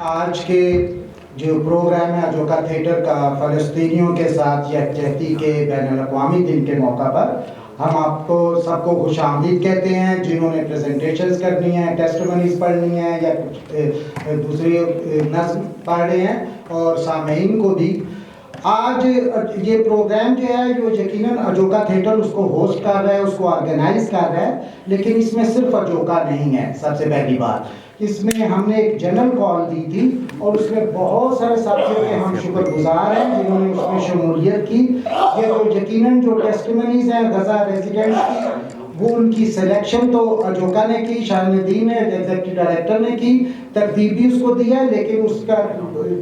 آج کے جو پروگرام ہے اجوکا تھیٹر کا فلسطینیوں کے ساتھ یکجہتی کے بین الاقوامی دن کے موقع پر ہم آپ کو سب کو خوش آمدید کہتے ہیں، جنہوں نے پریزنٹیشنز کرنی ہیں، ٹیسٹمنیز پڑھنی ہیں یا کچھ دوسری نظم پڑھ رہے ہیں، اور سامعین کو بھی۔ آج یہ پروگرام جو ہے جو یقیناً اجوکا تھیٹر اس کو ہوسٹ کر رہا ہے، اس کو آرگنائز کر رہا ہے، لیکن اس میں صرف اجوکا نہیں ہے۔ سب سے پہلی بات اس میں ہم نے ایک جنرل کال دی تھی اور اس میں بہت سارے ساتھیوں کے ہم شکر گزار ہیں جنہوں نے اس میں شمولیت کی۔ یہ جو یقیناً جو ٹیسٹمنیز ہیں غزہ ریزیڈنٹس کی، وہ ان کی سلیکشن تو اجوکا نے کی، شاہ ندیم نے ایگزیکٹو ڈائریکٹر نے کی، ترتیب بھی اس کو دیا، لیکن اس کا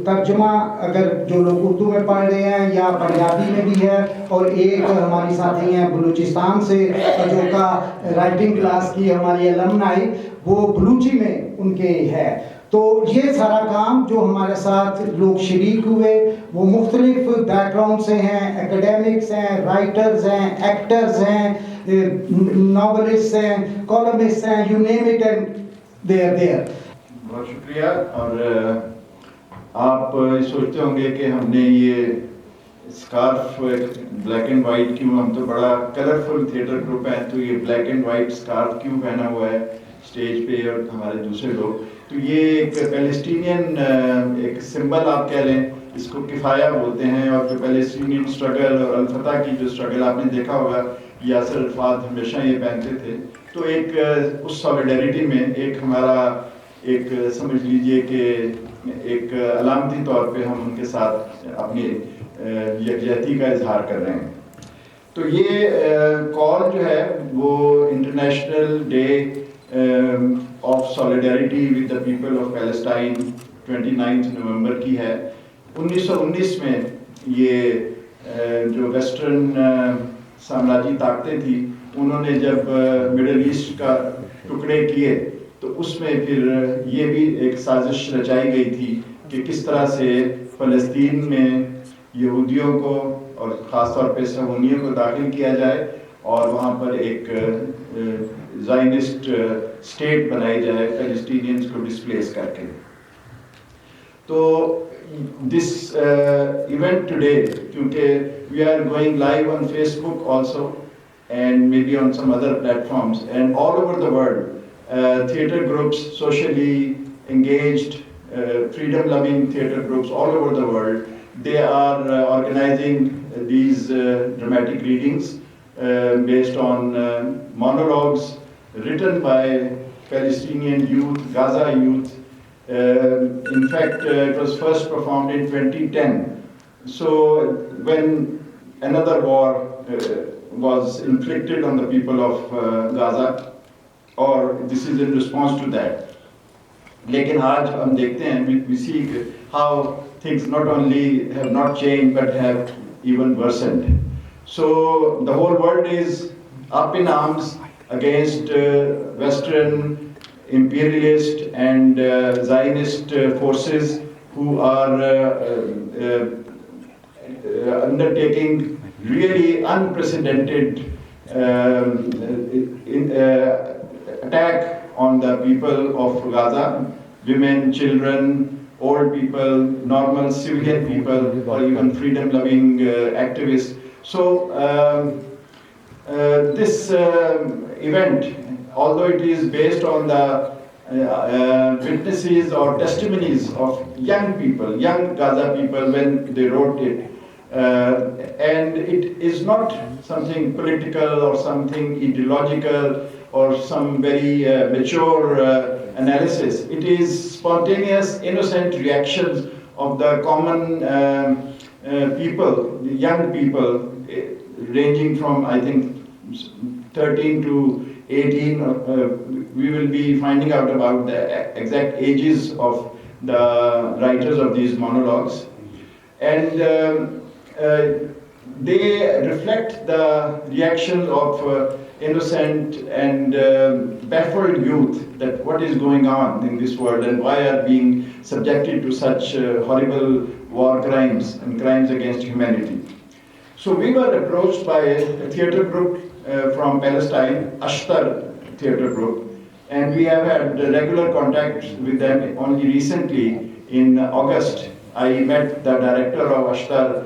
ترجمہ اگر جو لوگ اردو میں پڑھ رہے ہیں یا پنجابی میں بھی ہے، اور ایک ہماری ساتھی ہیں بلوچستان سے اجوکا رائٹنگ کلاس کی ہماری المنائی، وہ بلوچی میں ان کے ہے۔ تو یہ سارا کام جو ہمارے ساتھ لوگ شریک ہوئے وہ مختلف بیک گراؤنڈ سے ہیں، ایکیڈیمکس ہیں، رائٹرز ہیں، ایکٹرز ہیں، ناولسٹ ہیں، کالمسٹ ہیں، you name it and they are there. بہت شکریہ۔ اور آپ سوچتے ہوں گے کہ ہم نے یہ اسکارف بلیک اینڈ وائٹ کیوں، ہم تو بڑا کلرفل تھیٹر گروپ ہیں، تو یہ بلیک اینڈ وائٹ اسکارف کیوں پہنا ہوا ہے اسٹیج پہ اور ہمارے دوسرے لوگ؟ تو یہ ایک پیلسٹینین ایک سمبل آپ کہہ لیں، اس کو کفایہ بولتے ہیں، اور جو پیلسٹینین اسٹرگل اور الفتح کی جو اسٹرگل آپ نے دیکھا ہوگا، یاسر عرفات ہمیشہ یہ پہنتے تھے۔ تو ایک اس سالیڈیرٹی میں ایک ہمارا ایک سمجھ لیجئے کہ ایک علامتی طور پہ ہم ان کے ساتھ اپنی یکجہتی کا اظہار کر رہے ہیں۔ تو یہ کال جو ہے وہ international day of solidarity with the people of Palestine 29 نومبر کی ہے۔ 1919 میں یہ جو ویسٹرن سامراجی طاقتیں تھیں، انہوں نے جب مڈل ایسٹ کا ٹکڑے کیے تو اس میں پھر یہ بھی ایک سازش رچائی گئی تھی کہ کس طرح سے فلسطین میں یہودیوں کو اور خاص طور پہ صہیونیوں کو داخل کیا جائے اور وہاں پر ایک زائنسٹ اسٹیٹ بنائی جائے فلسطینینز کو ڈسپلیس کر کے۔ تو دس ایونٹ ٹوڈے، کیونکہ we are going live on Facebook also and maybe on some other platforms and all over the world, theatre groups, socially engaged, freedom-loving theatre groups all over the world, they are organizing these dramatic readings based on monologues written by Palestinian youth, Gaza youth. In fact, it was first performed in 2010. So when another war was inflicted on the people of Gaza, or this is in response to that. لیکن آج ہم دیکھتے ہیں we see how things not only have not changed but have even worsened. So the whole world is up in arms against Western imperialist and Zionist forces who are undertaking really unprecedented attack on the people of Gaza, women, children, old people, normal civilian people, or even freedom-loving activists. So this event, although it is based on the witnesses or testimonies of young people, young Gaza people when they wrote it, and it is not something political or something ideological or some very mature analysis. It is spontaneous, innocent reactions of the common people, the young people, ranging from I think 13 to 18. We will be finding out about the exact ages of the writers of these monologues. And they reflect the reactions of innocent and baffled youth, that what is going on in this world and why are being subjected to such horrible war crimes and crimes against humanity. So we were approached by a theatre group from Palestine, Ashtar theatre group, and we have had regular contact with them only recently In August, I met the director of Ashtar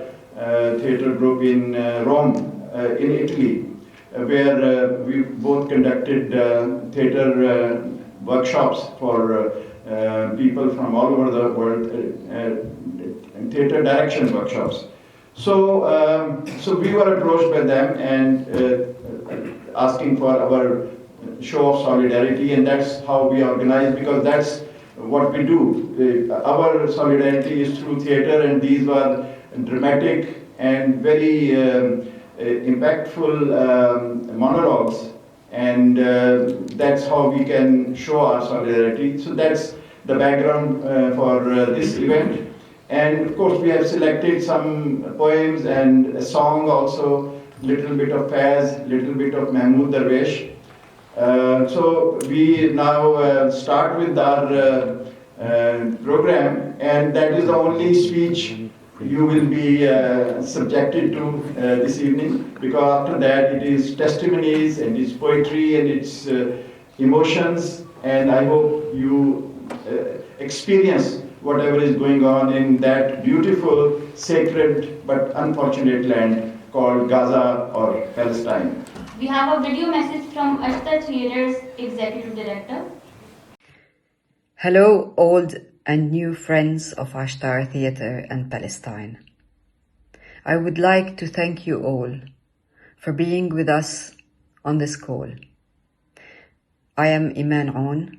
Theatre Group in Rome, in Italy, where we both conducted theatre workshops for people from all over the world, theatre direction workshops. So we were approached by them and asking for our show of solidarity, and that's how we organize, because that's what we do. Our solidarity is through theatre, and these were dramatic and very impactful monologues, and that's how we can show our solidarity. So that's the background for this event. And of course we have selected some poems and a song also, little bit of Faiz, little bit of Mahmood Darwish. So we now start with our program, and that is the only speech you will be subjected to this evening, because after that it is testimonies and it's poetry and it's emotions, and I hope you experience whatever is going on in that beautiful, sacred but unfortunate land called Gaza or Palestine. We have a video message from Ashtar Theatre's Executive Director. Hello, old and new friends of Ashtar Theatre and Palestine. I would like to thank you all for being with us on this call. I am eminent,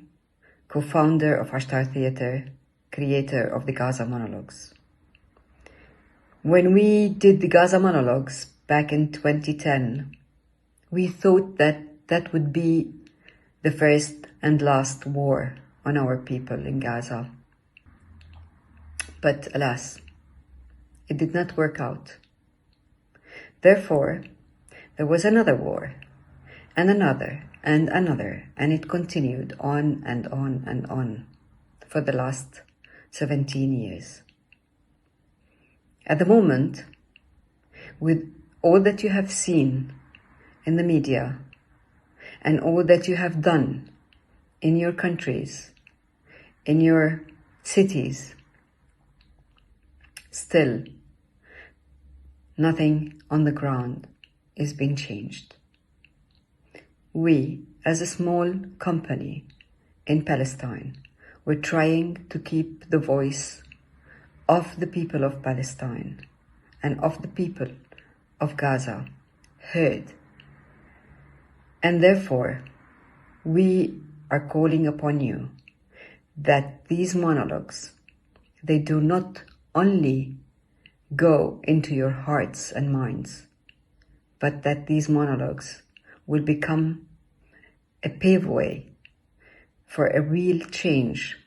co-founder of Ashtar Theatre, creator of the Gaza Monologues. When we did the Gaza Monologues back in 2010, we thought that that would be the first and last war on our people in Gaza. But alas, it did not work out. Therefore, there was another war, and another, and another, and it continued on and on and on for the last 17 years. At the moment, with all that you have seen in the media and all that you have done in your countries, in your cities, still nothing on the ground is being changed. We, as a small company in Palestine, we're trying to keep the voice of the people of Palestine and of the people of Gaza heard. And therefore, we are calling upon you that these monologues, they do not only go into your hearts and minds, but that these monologues will become a paveway for a real change,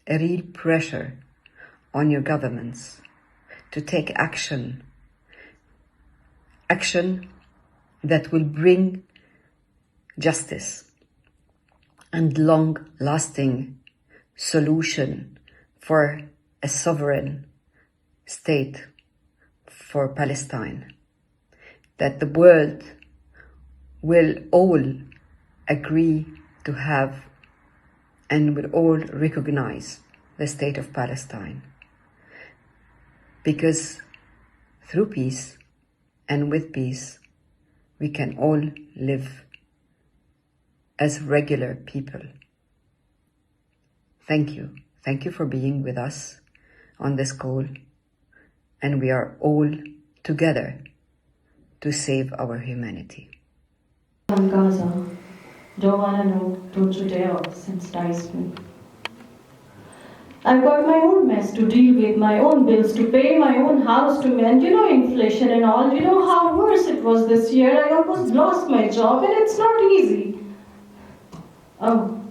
a real pressure on your governments to take action that will bring justice and long-lasting solution for a sovereign state for Palestine, that the world will all agree to have and will all recognize the state of Palestine. Because through peace and with peace, we can all live as regular people. Thank you. Thank you for being with us on this call, and we are all together to save our humanity. On Gaza, don't wanna know, don't you dare, since dies me. I've got my own mess to deal with, my own bills to pay, my own house to mend. You know, inflation and all. You know how worse it was this year. I almost lost my job, and it's not easy. Oh,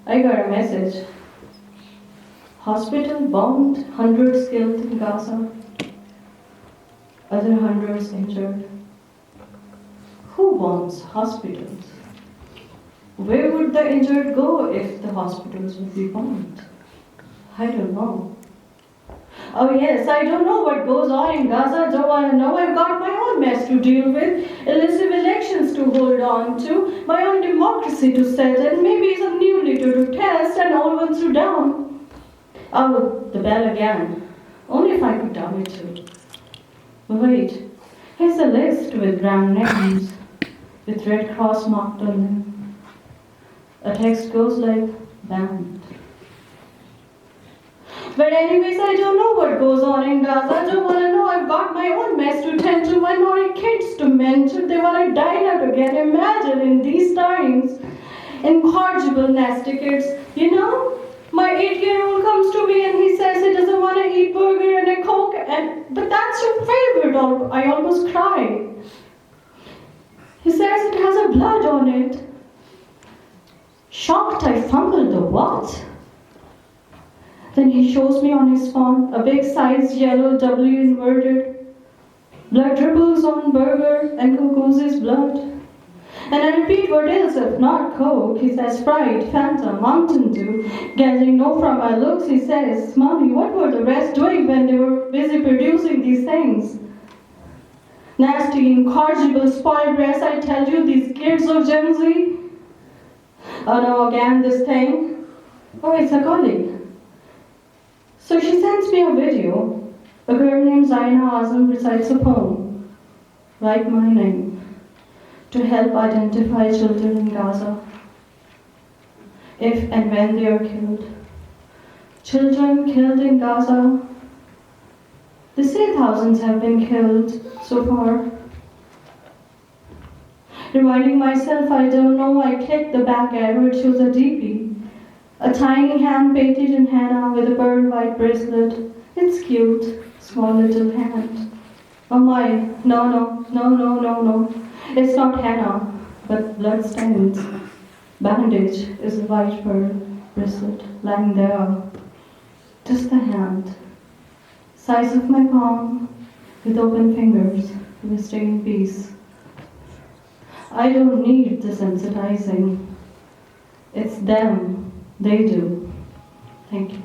I got a message. Hospital bombed, hundreds killed in Gaza, other hundreds injured. Who bombs hospitals? Where would the injured go if the hospitals would be bombed? I don't know. Oh yes, I don't know what goes on in Gaza, don't want to know. I've got my own mess to deal with, elusive elections to hold on to, my own democracy to set, and maybe some new leader to test, and all ones to down. Oh, the bell again. Only if I could dial it too. Wait, here's a list with brown names, with red cross marked on them. A text goes like, banned. But anyways, I don't know what goes on in Gaza. I don't want to know. I've got my own mess to tend to, minority kids to mentor. They want to dine out again. Imagine in these times, incorrigible nasty kids. You know, my 8-year-old comes to me and he says he doesn't want to eat burger and a Coke. But that's your favorite. I almost cry. He says it has a blood on it. Shocked, I fumbled the what? Then he shows me on his phone a big size yellow W inverted. Blood dribbles on burger and Cuckoo's blood. And I repeat, what is if not Coke? He says Sprite, Fanta, Mountain Dew. Gathering no from my looks, he says, Mommy, what were the rest doing when they were busy producing these things? Nasty, incorrigible, spoiled breasts, I tell you, these kids of Gen Z. Oh no, again this thing. Oh, it's a colleague. So she sends me a video. A girl named Zaina Azam recites a poem, like my name, to help identify children in Gaza, if and when they are killed. Children killed in Gaza. They say thousands have been killed so far. Reminding myself, I don't know, I clicked the back arrow, it shows a DP. A tiny hand painted in henna with a pearl white bracelet. It's cute, small little hand. Oh my, no. It's not henna, but blood stains. Bandage is a white pearl bracelet lying there. Just the hand, size of my palm, with open fingers, we stay in peace. I don't need desensitizing. It's them. They do. Thank you.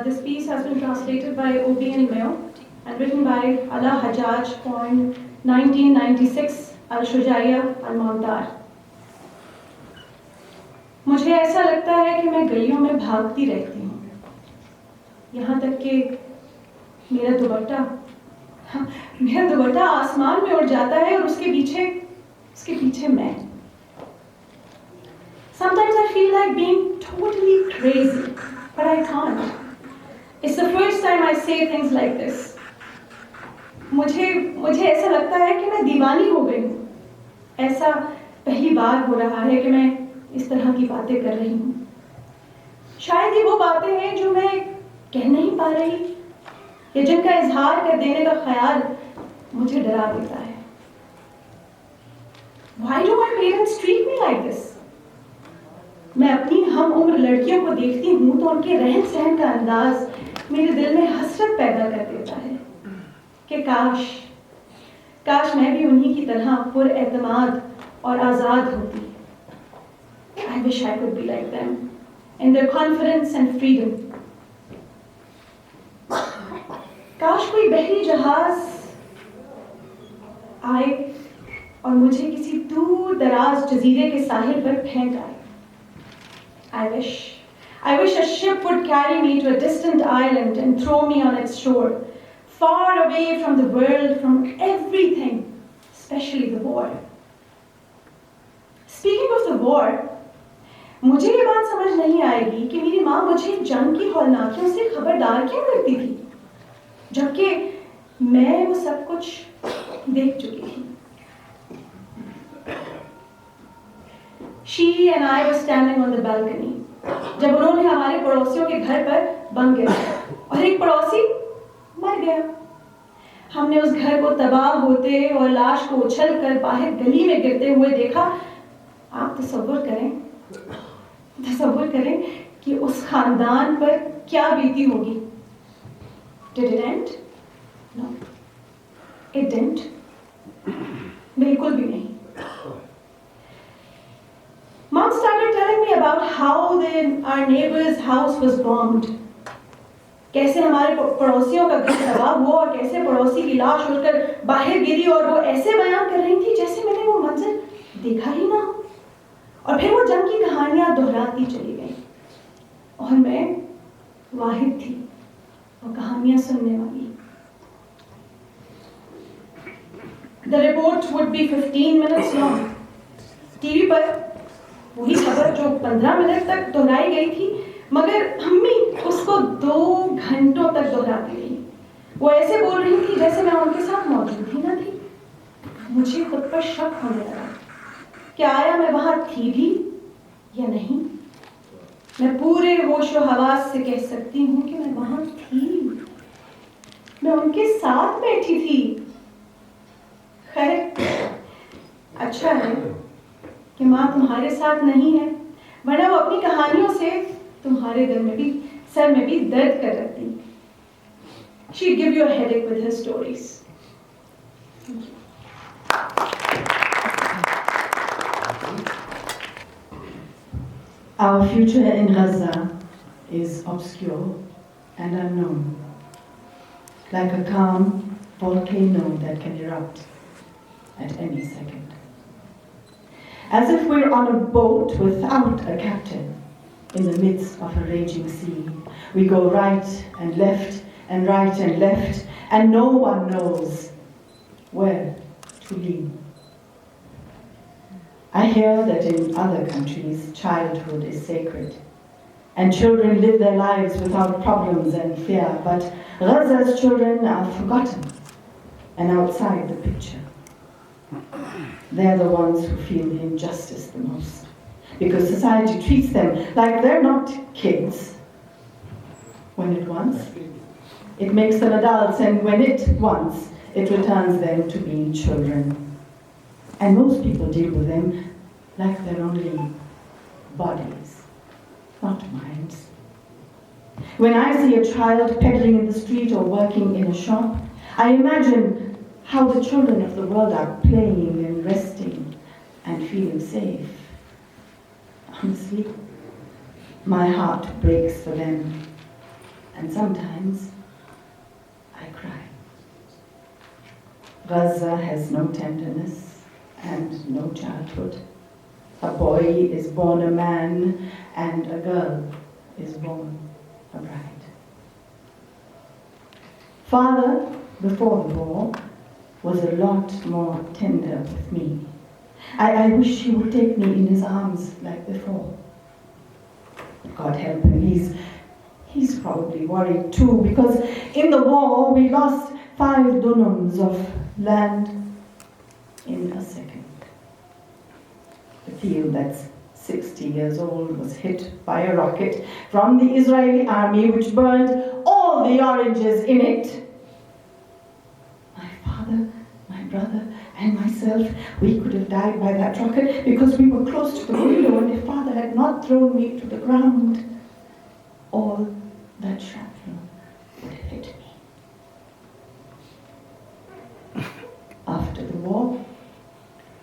This piece has been translated by O.B. and Mayo and written by Ala Hajjaj, born 1996, Al-Shujaiya, Al-Mawdar. मुझे ऐसा लगता है कि मैं गलियों में भागती रहती हूँ, यहाँ तक कि मेरा दुपट्टा आसमान में उड़ जाता है और उसके पीछे मैं. Sometimes I feel like being totally crazy, but I can't. It's the first time I say things like this. मुझे ऐसा लगता है कि मैं दीवानी हो गई हूँ. ऐसा पहली बार हो रहा है कि मैं इस तरह की बातें कर रही हूँ. शायद ये वो बातें हैं जो मैं कह नहीं पा रही, या जिनका इजहार कर देने का ख्याल मुझे डरा देता है. Why do my parents treat me like this? मैं अपनी हम उम्र लड़कियों को देखती हूँ तो उनके रहन सहन का अंदाज मेरे दिल में हसरत पैदा कर देता है कि काश मैं भी उन्हीं की तरह पुरएतमाद और आज़ाद होती. I wish I could be like them in their confidence and freedom. काश कोई बहरी जहाज आए और मुझे किसी दूर दराज जजीरे के साहिल पर फेंक आए. I wish a ship would carry me to a distant island and throw me on its shore, far away from the world, from everything, especially the war. Speaking of the war, मुझे ये बात समझ नहीं आएगी कि मेरी माँ मुझे जंग की हौलनाकियों से खबरदार क्यों करती थी, जबकि मैं वो सब कुछ देख चुकी थी. She and I were standing on the balcony. जब उन्होंने हमारे पड़ोसियों के घर पर बम गिराया और एक पड़ोसी मर गया. हमने उस घर को तबाह होते और लाश को उछलकर बाहर गली में गिरते हुए देखा. आप तसव्वुर करें कि उस खानदान पर क्या बीती होगी. Did it end? No. It didn't. बिल्कुल भी नहीं. Mom started telling me about how our neighbor's house was bombed. कैसे हमारे पड़ोसियों का घर तबाह हुआ और कैसे पड़ोसी की लाश उड़कर बाहर गिरी, और वो ऐसे बयान कर रही थी जैसे मैंने वो मंजर देखा ही ना हो. और फिर वो जंग की कहानियां दोहराती चली गई. और मैं वाहिद थी वो कहानियां सुनने वाली। The report would be 15 minutes long. TV पर वही खबर जो 15 मिनट तक दोहराई गई थी, मगर अम्मी उसको 2 घंटों तक दोहराती रही। वो ऐसे बोल रही थी जैसे मैं उनके साथ मौजूद ही ना थी। मुझे खुद पर शक होने लगा, क्या आया मैं वहां थी भी या नहीं। मैं पूरे होशो हवास से कह सकती हूँ कि मैं वहां थी, मैं उनके साथ बैठी थी। खैर, अच्छा है कि माँ तुम्हारे साथ नहीं है, वरना वो अपनी कहानियों से तुम्हारे दिल में भी, सर में भी दर्द कर रखती। She'd give you a headache with her stories. Our future in Gaza is obscure and unknown, like a calm volcano that can erupt at any second. As if we're on a boat without a captain in the midst of a raging sea. We go right and left and right and left, and no one knows where to lean. I hear that in other countries, childhood is sacred, and children live their lives without problems and fear, but Gaza's children are forgotten and outside the picture. They're the ones who feel the injustice the most, because society treats them like they're not kids. When it wants, it makes them adults, and when it wants, it returns them to being children. And most people deal with them like they're only bodies, not minds. When I see a child peddling in the street or working in a shop, I imagine how the children of the world are playing and resting and feeling safe. Honestly, my heart breaks for them, and sometimes I cry. Gaza has no tenderness and no childhood. A boy is born a man, and a girl is born a bride. Father, before the war, was a lot more tender with me. I wish he would take me in his arms like before. God help him, he's probably worried too, because in the war we lost 5 dunams of land in a second. The field that's 60 years old was hit by a rocket from the Israeli army, which burned all the oranges in it. My father, my brother, and myself, we could have died by that rocket because we were close to the window, and if father had not thrown me to the ground, all that shrapnel would have hit me. After the war,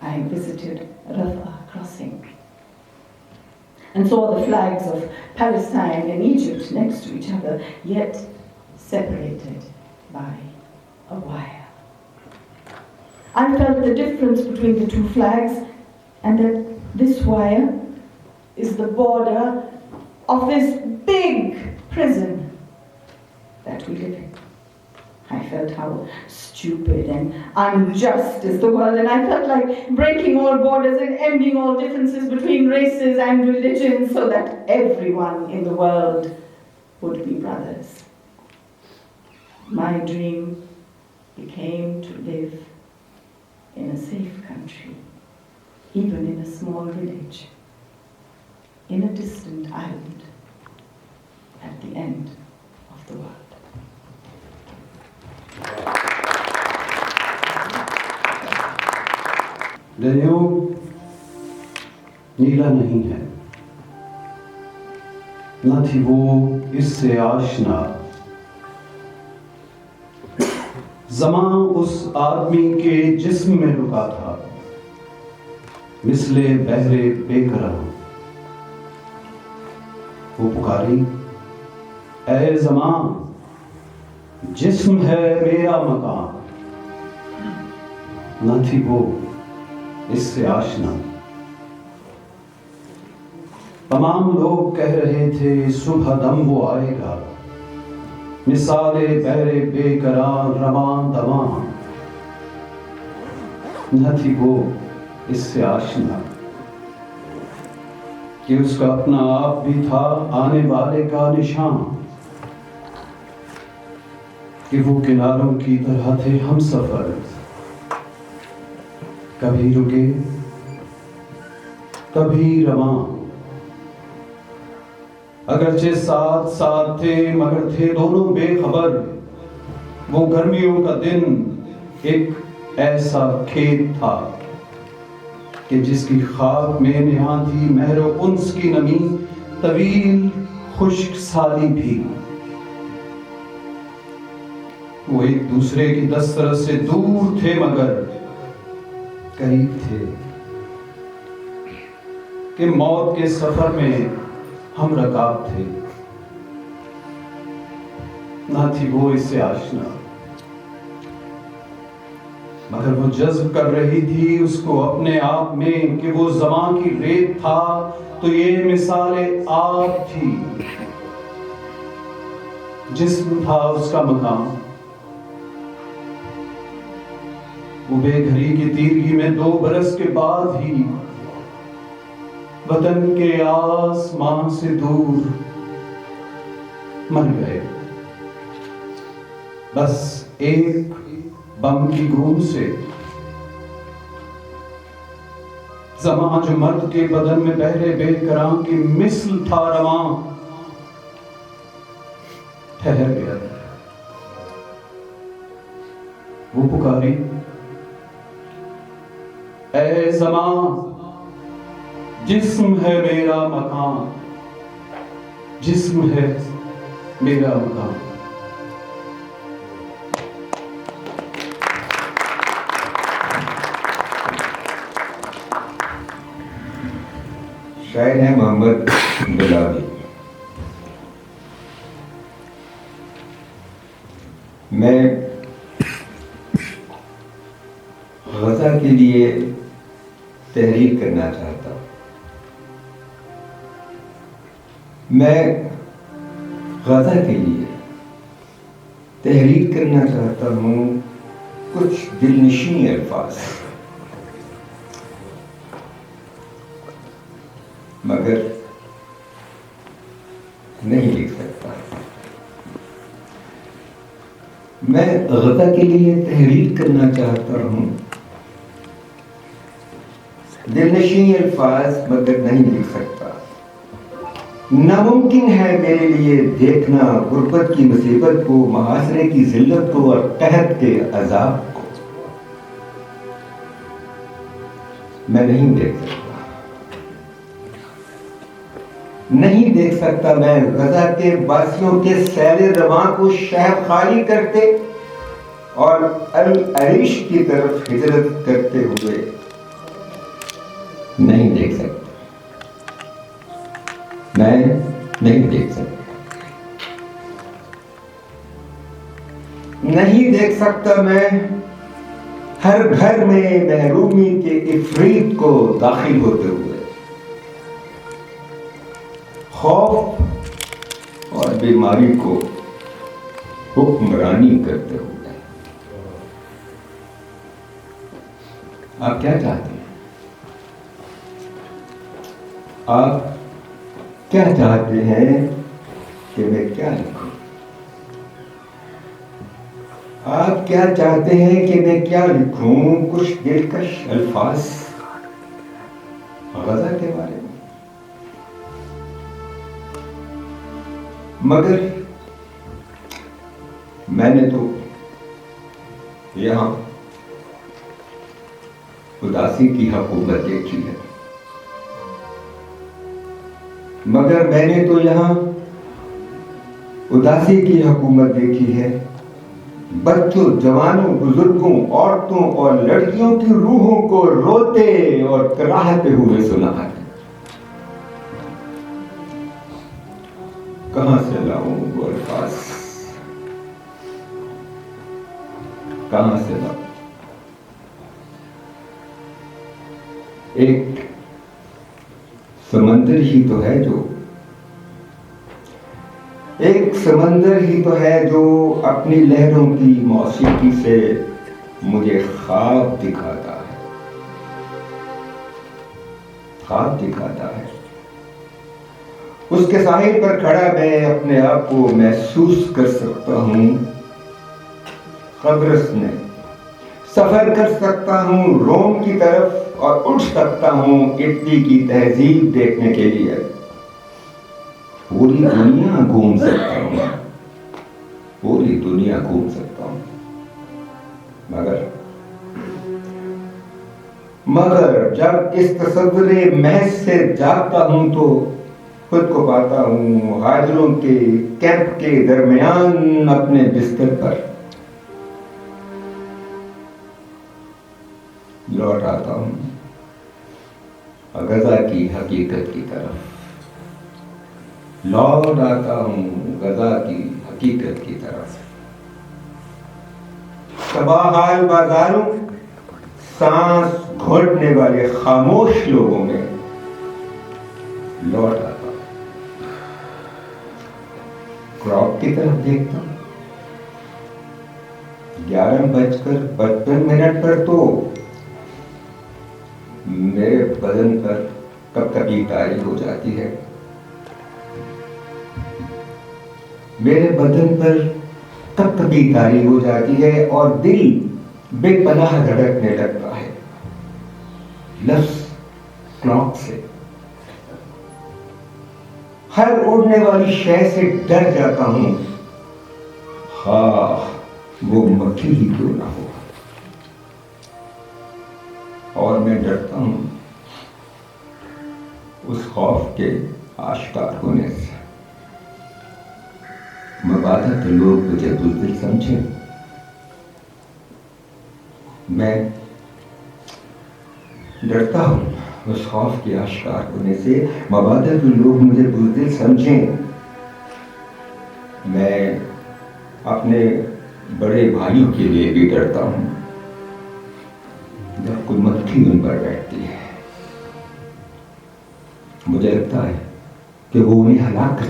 I visited Rafah crossing and saw the flags of Palestine and Egypt next to each other, yet separated by a wire. I felt the difference between the 2 flags, and that this wire is the border of this big prison that we live in. I felt how stupid and unjust is the world, and I felt like breaking all borders and ending all differences between races and religions so that everyone in the world would be brothers. My dream became to live in a safe country, even in a small village, in a distant island, at the end of the world. Danube नीला नहीं है, न थी वो इससे आशना। ज़मां उस आदमी के जिस्म में रुका था, मिसले बहरे बेकरां। वो पुकारी, ऐ ज़मां, जिस्म है मेरा मकान। न थी वो इससे आशना। تمام لوگ کہہ رہے تھے صبح دم وہ آئے گا، مثال بہر بے قرار رواں دواں، نہ تھی وہ اس سے آشنا کہ اس کا اپنا آپ بھی تھا آنے والے کا نشان، کہ وہ کناروں کی طرح تھے ہم سفر، کبھی رکے کبھی رواں، اگرچہ ساتھ ساتھ تھے مگر تھے دونوں بے خبر، وہ گرمیوں کا دن ایک ایسا کھیت تھا کہ جس کی خاک میں نہاں تھی مہر و انس کی نمی، طویل خشک سالی بھی، وہ ایک دوسرے کی دسترس سے دور تھے مگر قریب تھے، کہ موت کے سفر میں ہم رکاب تھے، نہ تھی وہ اس سے آشنا مگر وہ جذب کر رہی تھی اس کو اپنے آپ میں، کہ وہ زمان کی ریت تھا تو یہ مثال آب تھی، جسم تھا اس کا مقام، وہ بے گھری کی تیرگی میں 2 برس کے بعد ہی وطن کے آسمان سے دور مر گئے، بس ایک بم کی گھوم سے، زمان جو مرد کے بدن میں بہرے بے قراں کی مثل تھا رواں، ٹھہر گیا، وہ پکاری اے زمان جسم ہے میرا مکان، جسم ہے میرا مکان۔ شاعر ہیں محمد بلالی۔ میں غزہ کے لیے تحریر کرنا چاہتا ہوں، میں غزہ کے لیے تحریر کرنا چاہتا ہوں کچھ دل نشین الفاظ، مگر نہیں لکھ سکتا۔ میں غزہ کے لیے تحریر کرنا چاہتا ہوں دل نشین الفاظ، مگر نہیں لکھ سکتا۔ ناممکن ہے میرے لیے دیکھنا غربت کی مصیبت کو، محاصرے کی ذلت کو اور قحط کے عذاب کو، میں نہیں دیکھ سکتا، نہیں دیکھ سکتا میں غزہ کے واسیوں کے سیل رواں کو شہر خالی کرتے اور العریش کی طرف ہجرت کرتے ہوئے، نہیں دیکھ سکتا، میں نہیں دیکھ سکتا، نہیں دیکھ سکتا میں ہر گھر میں محرومی کے عفریت کو داخل ہوتے ہوئے، خوف اور بیماری کو حکمرانی کرتے ہوئے۔ آپ کیا چاہتے ہیں؟ آپ کیا چاہتے ہیں کہ میں کیا لکھوں؟ آپ کیا چاہتے ہیں کہ میں کیا لکھوں؟ کچھ دلکش الفاظ غزہ کے بارے میں، مگر میں نے تو یہاں اداسی کی حکومت دیکھی ہے، مگر میں نے تو یہاں اداسی کی حکومت دیکھی ہے، بچوں، جوانوں، بزرگوں، عورتوں اور لڑکیوں کی روحوں کو روتے اور کراہتے ہوئے سنا ہے۔ کہاں سے لاؤں وہ الفاظ، کہاں سے لاؤں؟ ایک سمندر سمندر ہی تو ہے جو اپنی لہروں کی موسیقی سے مجھے خواب دکھاتا ہے. اس کے ساحل پر کھڑا میں اپنے آپ کو محسوس کر سکتا ہوں قبرص میں، سفر کر سکتا ہوں روم کی طرف اور اٹھ سکتا ہوں اٹلی کی تہذیب دیکھنے کے لیے. پوری دنیا گھوم سکتا ہوں. مگر جب اس تصور محض سے جاگتا ہوں تو خود کو پاتا ہوں ہاجروں کے کیمپ کے درمیان اپنے بستر پر. لوٹ آتا ہوں غزہ کی حقیقت کی طرف. تباہ حال بازاروں، سانس گھونٹنے والے خاموش لوگوں میں لوٹ آتا ہوں. کلاک کی طرف دیکھتا ہوں، 11:55 پر تو میرے بدن پر کب کبھی تاری ہو جاتی ہے. اور دل بے پناہ دھڑکنے لگتا ہے. لفظ کلاک سے، ہر اڑنے والی شے سے ڈر جاتا ہوں، وہ مکھی ہی کیوں نہ ہو. اور میں ڈرتا ہوں اس خوف کے آشکار ہونے سے. مبادہ تو لوگ مجھے بزدل سمجھیں، میں ڈرتا ہوں اس خوف کے آشکار ہونے سے. مبادہ تو لوگ مجھے بزدل سمجھیں، میں اپنے بڑے بھائیوں کے لیے بھی ڈرتا ہوں جب کوئی مکھی ان پر بیٹھتی ہے. مجھے لگتا ہے کہ وہ انہیں ہلاک کر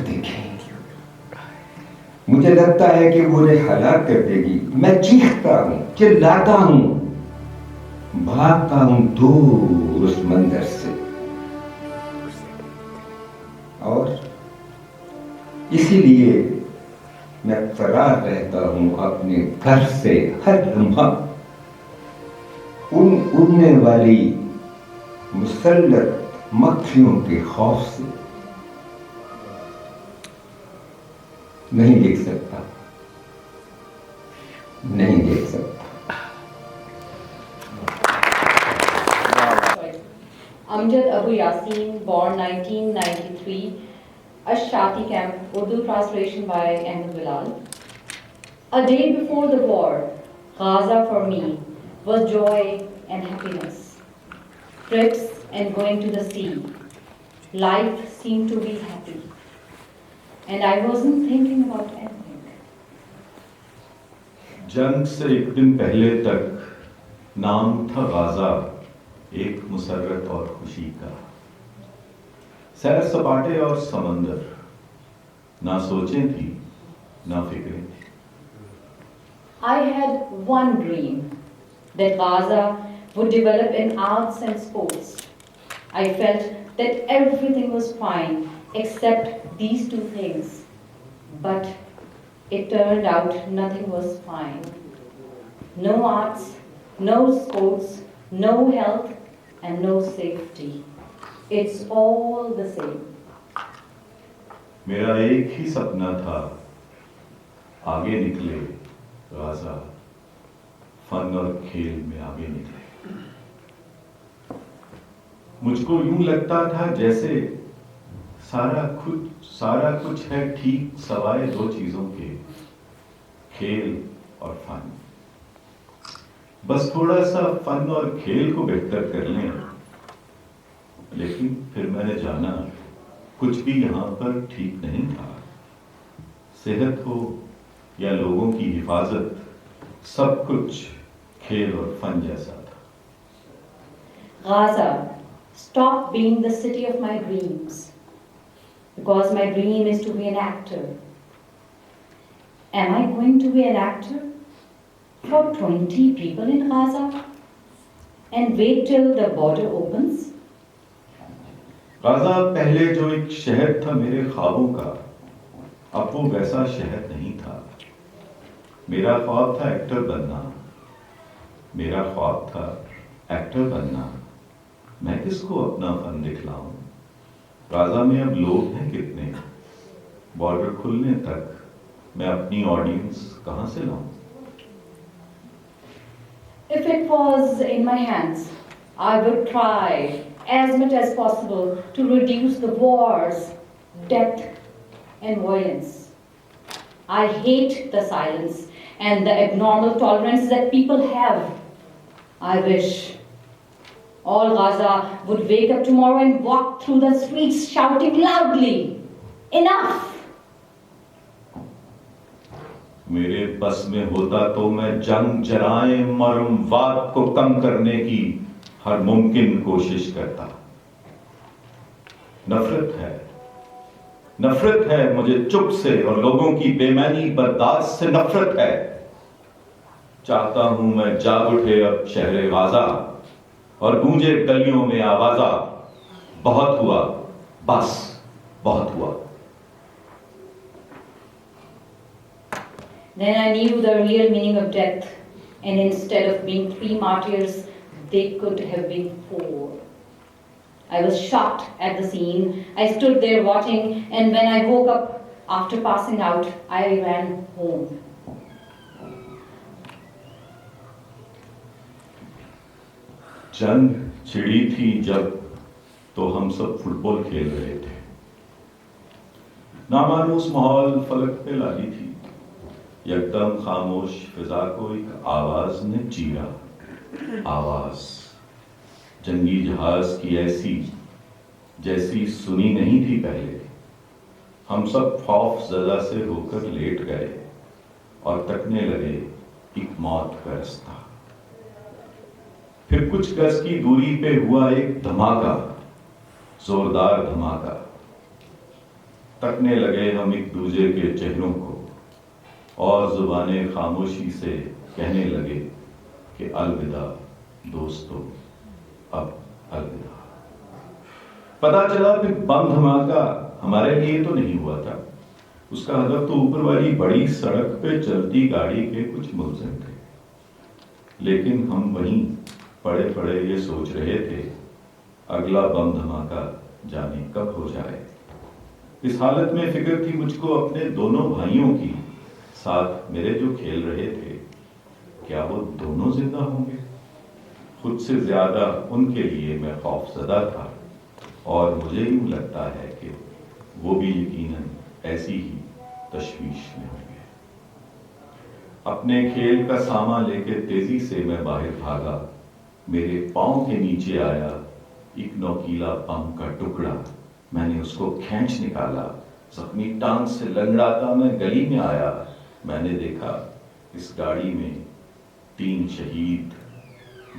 دے گی. میں چیختا ہوں، چلاتا ہوں، بھاگتا ہوں دور اس منظر سے. اور اسی لیے میں فرار رہتا ہوں اپنے گھر سے ہر لمحہ ان اڑنے والی مسلط مکھیوں کے خوف سے. نہیں دیکھ سکتا. Amjad Abu Yasin, born 1993, Ash-Shati Camp, Urdu translation by Ahmed Bilal. A day before the war, Gaza for me was joy and happiness. Trips and going to the sea. Life seemed to be happy. And I wasn't thinking about anything. جنگ سے ایک دن پہلے تک نام تھا غازہ، ایک مسرت اور خوشی کا. سیر سپاٹے اور سمندر، نہ سوچیں تھی نہ فکریں تھی. I had one dream, that Gaza would develop in arts and sports. I felt that everything was fine except these two things. But it turned out nothing was fine. No arts, no sports, no health, and no safety. It's all the same. میرا ایک ہی سپنا تھا، آگے نکلے غازہ، فن اور کھیل میں آگے نکلے. مجھ کو یوں لگتا تھا جیسے سارا کچھ ہے ٹھیک سوائے دو چیزوں کے، کھیل اور فن. بس تھوڑا سا فن اور کھیل کو بہتر کر لیں. لیکن پھر میں نے جانا کچھ بھی یہاں پر ٹھیک نہیں تھا. صحت ہو یا لوگوں کی حفاظت، سب کچھ کھیل اور فن جیسا تھا. Gaza, stop being the city of my dreams, because my dream is to be an actor. Am I going to be an actor for 20 people in Gaza and wait till the border opens? غازہ پہلے جو ایک شہر تھا میرے خوابوں کا، اب وہ ویسا شہر نہیں تھا۔ میرا خواب تھا ایکٹر بننا، میرا خواب تھا ایکٹر بننا۔ میں کس کو اپنا فن دکھلاؤں؟ غازہ میں اب لوگ ہیں کتنے؟ بارڈر کھلنے تک میں اپنی آڈینس کہاں سے لاؤں؟ If it was in my hands, I would try as much as possible to reduce the wars, death, and violence. I hate the silence and the abnormal tolerance that people have. I wish all Gaza would wake up tomorrow and walk through the streets shouting loudly, "Enough!" میرے بس میں ہوتا تو میں جنگ، جرائم اور اموات کو کم کرنے کی ہر ممکن کوشش کرتا۔ نفرت ہے مجھے چپ سے اور لوگوں کی بے معنی برداشت سے نفرت ہے۔ چاہتا ہوں میں جاگ اٹھے اب شہر غازہ اور گونجے گلیوں میں آوازہ، بہت ہوا، بس بہت ہوا۔ Then I knew the real meaning of death, and instead of being 3 martyrs, they could have been 4. I was shocked at the scene. I stood there watching, and when I woke up after passing out, I ran home. جنگ چھڑی تھی جب تو ہم سب fit بال کھیل رہے تھے۔ نامانوس ماحول فلک پہ لالی تھی۔ یکدم خاموش فضا کو ایک آواز نے چیرا، آواز جنگی جہاز کی ایسی جیسی سنی نہیں تھی پہلے۔ ہم سب خوف زدہ سے ہو کر لیٹ گئے اور تکنے لگے ایک موت کا رستہ۔ پھر کچھ گز کی دوری پہ ہوا ایک دھماکہ، زوردار دھماکہ۔ تکنے لگے ہم ایک دوسرے کے چہروں کو اور زبانیں خاموشی سے کہنے لگے کہ الوداع دوستو، اب الوداع۔ پتا چلا پھر بم دھماکہ ہمارے لیے تو نہیں ہوا تھا، اس کا ہدف تو اوپر والی بڑی سڑک پہ چلتی گاڑی کے کچھ ملزم تھے۔ لیکن ہم وہیں پڑے پڑے یہ سوچ رہے تھے اگلا بم دھماکہ جانے کب ہو جائے۔ اس حالت میں فکر تھی مجھ کو اپنے دونوں بھائیوں کی، ساتھ میرے جو کھیل رہے تھے، کیا وہ دونوں زندہ ہوں گے؟ خود سے زیادہ ان کے لیے میں خوف زدہ تھا، اور مجھے یوں لگتا ہے کہ وہ بھی یقیناً ایسی ہی تشویش میں ہوں گے۔ اپنے کھیل کا سامان لے کے تیزی سے میں باہر بھاگا۔ میرے پاؤں کے نیچے آیا ایک نوکیلا بم کا ٹکڑا۔ میں نے اس کو کھینچ نکالا، زخمی ٹانگ سے لنگڑاتا میں گلی میں آیا۔ میں نے دیکھا اس گاڑی میں 3 شہید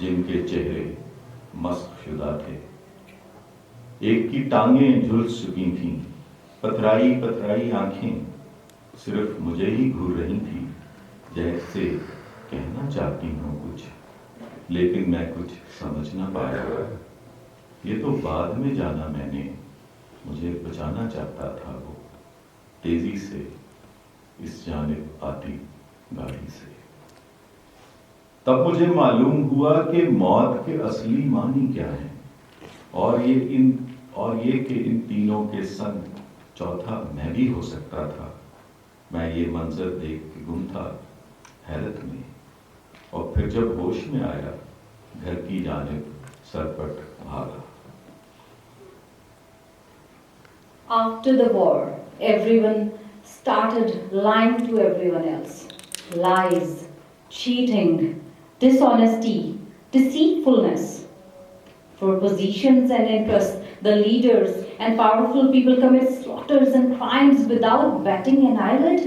جن کے چہرے مسخ شدہ تھے۔ ایک کی ٹانگیں جھلس چکی تھیں، پتھرائی پتھرائی آنکھیں صرف مجھے ہی گھور رہی تھی، جیسے کہنا چاہتی ہوں کچھ، لیکن میں کچھ سمجھ نہ پایا۔ یہ تو بعد میں جانا میں نے، مجھے بچانا چاہتا تھا وہ تیزی سے اس جانب آتی گاڑی سے۔ تب مجھے معلوم ہوا کہ موت کے اصلی معنی کیا ہیں، اور یہ کہ ان تینوں کے سنگ چوتھا میں بھی ہو سکتا تھا۔ میں یہ منظر دیکھ کے گم تھا حیرت میں، اور پھر جب ہوش میں آیا گھر کی جانب سرپٹ بھاگا۔ After the war, everyone started lying to everyone else. Lies, cheating, dishonesty, deceitfulness. For positions and interests, the leaders and powerful people commit slaughters and crimes without batting an eyelid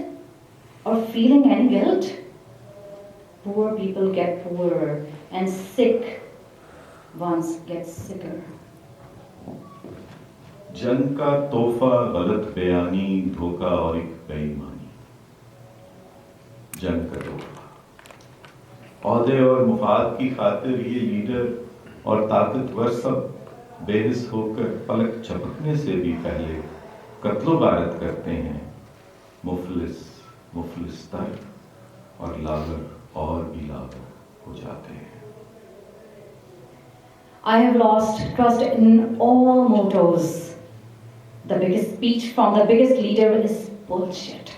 or feeling any guilt. Poor people get poorer, and sick ones get sicker. जंग का तोहफा गलत बयानी, धोखा और एक बेईमानी। जंग का तोहफा, औहदे और मुफाद की खातिर ये लीडर और ताकतवर सब बेहिस होकर पलक झपकने से भी पहले कत्लो गारत करते हैं। मुफलिस तर और लागर और भी लागर हो जाते हैं। I have lost trust in all mottos. The biggest speech from the biggest leader is bullshit.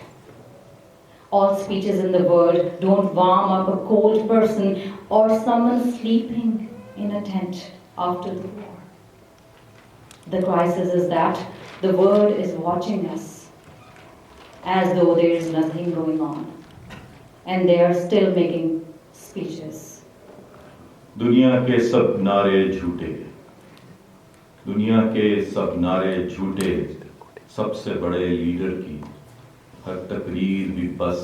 All speeches in the world don't warm up a cold person or someone sleeping in a tent after the war. The crisis is that the world is watching us as though there is nothing going on, and they are still making speeches. दुनिया के सब नारे झूठे, दुनिया के सब नारे झूठे, सबसे बड़े लीडर की हर तकरीर भी बस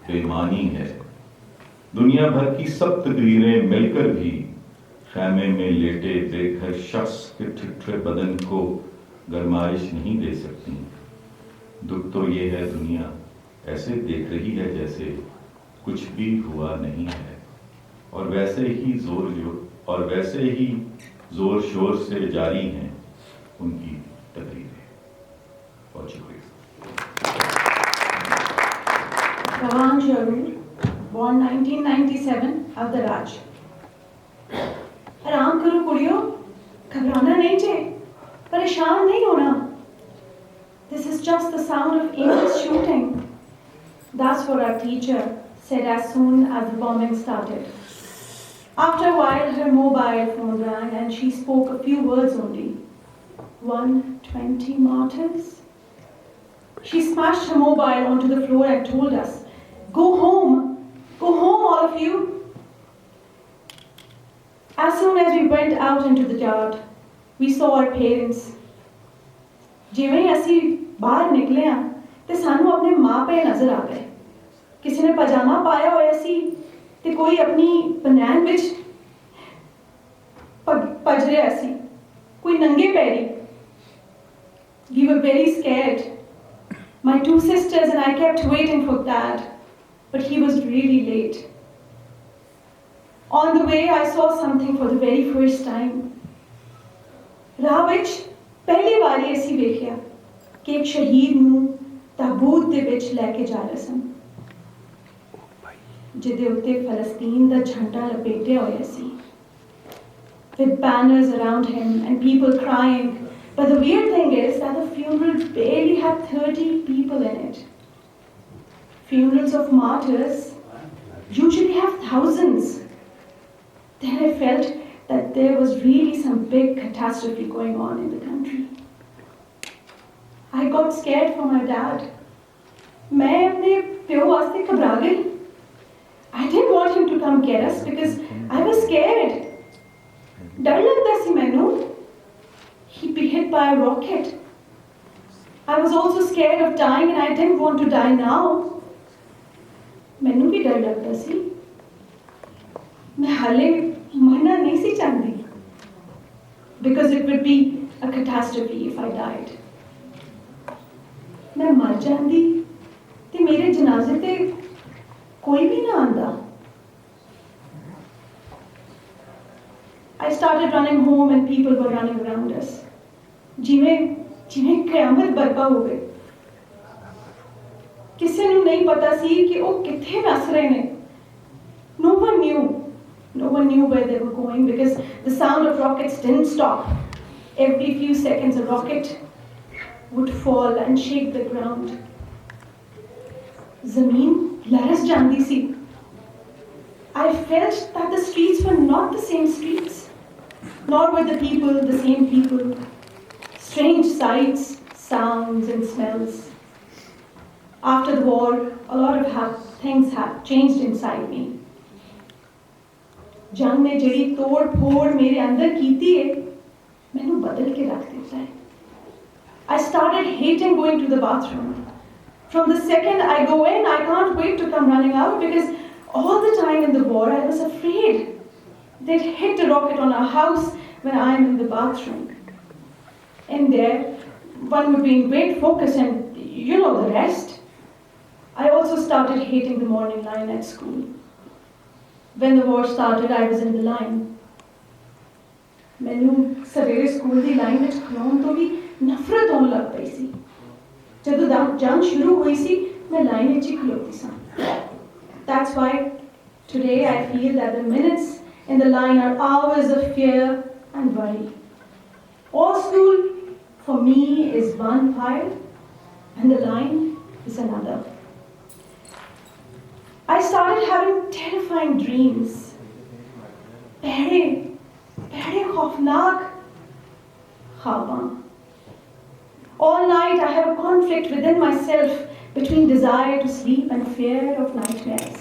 बेमानी है। दुनिया भर की सब तकरीरें मिलकर भी खैमे में लेटे बेघर शख्स के ठिठुरे बदन को गरमाइश नहीं दे सकती। दुख तो ये है, दुनिया ऐसे देख रही है जैसे कुछ भी हुआ नहीं है, और वैसे ही जोर शोर से जारी हैं उनकी तकरीरें। बहुत शुक्रिया। Ravan Sharur, born 1997, Avdaraj. आराम करो कुड़ियों, घबराना नहीं चाहिए, परेशान नहीं होना. This is just the sound of aimless shooting. That's what our teacher said as soon as the bombing started. After a while, her mobile phone rang and she spoke a few words only. 120 martyrs? She smashed her mobile onto the floor and told us, "Go home, all of you." As soon as we went out into the yard, we saw our parents. ਜਿਵੇਂ ਹੀ ਅਸੀਂ ਬਾਹਰ ਨਿਕਲੇ ਆ ਤੇ ਸਾਨੂੰ ਆਪਣੇ ਮਾਂ ਪੇ ਨਜ਼ਰ ਆ ਗਏ। ਕਿਸੇ ਨੇ ਪਜਾਮਾ ਪਾਇਆ ਹੋਇਆ ਸੀ ਤੇ ਕੋਈ ਆਪਣੀ ਬਨੈਨ ਵਿੱਚ ਭੱਜ ਰਿਹਾ ਸੀ, ਕੋਈ ਨੰਗੇ ਪੈਰੀ। We were very scared. My two sisters and I kept waiting for Dad, but he was really late. On the way, I saw something for the very first time. ਰਾਹ ਵਿੱਚ ਪਹਿਲੀ ਵਾਰੀ ਅਸੀਂ ਵੇਖਿਆ ਕਿ ਇੱਕ ਸ਼ਹੀਦ ਨੂੰ ਤਾਬੂਤ ਦੇ ਵਿੱਚ ਲੈ ਕੇ ਜਾ ਰਹੇ ਸਨ, ਜਿਹਦੇ ਉੱਤੇ ਫਲਸਤੀਨ ਦਾ ਝੰਡਾ ਲਪੇਟਿਆ ਹੋਇਆ ਸੀ, with banners around him and people crying. But the weird thing is that the funeral barely had 30 people in it. Funerals of martyrs usually have thousands. Then I felt that there was really some big catastrophe going on in the country. I got scared for my dad. मैं अपने प्यो वास्ते घबरा गई. I didn't want him to come get us because I was scared. डर लगता सी मैनू. He'd be hit by a rocket. I was also scared of dying and I didn't want to die now. मैनू भी डर लगता सी. मैं हाले मरना नहीं सी चाहती, because it would be a catastrophe if I died. मैं मर जाती ते मेरे जनाजे ते कोई भी ना आंदा. I started running home and people were running around us. जिवें क़यामत बरपा हो गई. किसी नूं नहीं पता सी कि वो कित्थे नस रहे ने. No one knew where they were going because the sound of rockets didn't stop. Every few seconds a rocket would fall and shake the ground. Zameen laras jandi si. I felt that the streets were not the same streets, nor were the people the same people. Strange sights, sounds and smells. After the war, a lot of things have changed inside me. जंग ने जड़ी तोड़ फोड़ मेरे अंदर कीती है, मैनू बदल के रख देता है. I started hating going to the bathroom. From the second I go in, I can't wait to come running out because all the time in the war I was afraid they'd hit a rocket on our house when I'm in the bathroom. In there, one would be in great focus and you know the rest. I also started hating the morning line at school. When the war started, I was in the line. ਮੈਨੂੰ ਸਵੇਰੇ school ਦੀ line ਵਿੱਚ ਖਲੋਣ ਤੋਂ ਵੀ ਨਫ਼ਰਤ ਆਉਣ ਲੱਗ ਪਈ ਸੀ। ਜਦੋਂ ਜੰਗ ਸ਼ੁਰੂ ਹੋਈ ਸੀ ਮੈਂ ਲਾਈਨ ਵਿੱਚ ਹੀ ਖਲੋਤੀ ਸਾਂ। That's why today I feel that the minutes in the line are hours of fear and worry. All school for me is one file and the line is another. I started having terrifying dreams. Very khoufnak khwaban. All night I have a conflict within myself between desire to sleep and fear of nightmares.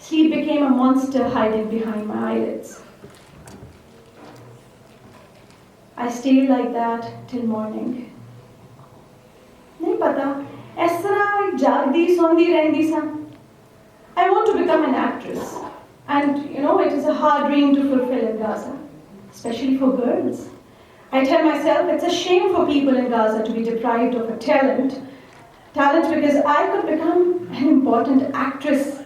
Sleep became a monster hiding behind my eyelids. I stayed like that till morning. Nahi pata, is tarah jagdi sondi rehndi sa. I want to become an actress. And you know, it is a hard dream to fulfill in Gaza, especially for girls. I tell myself it's a shame for people in Gaza to be deprived of a talent because I could become an important actress.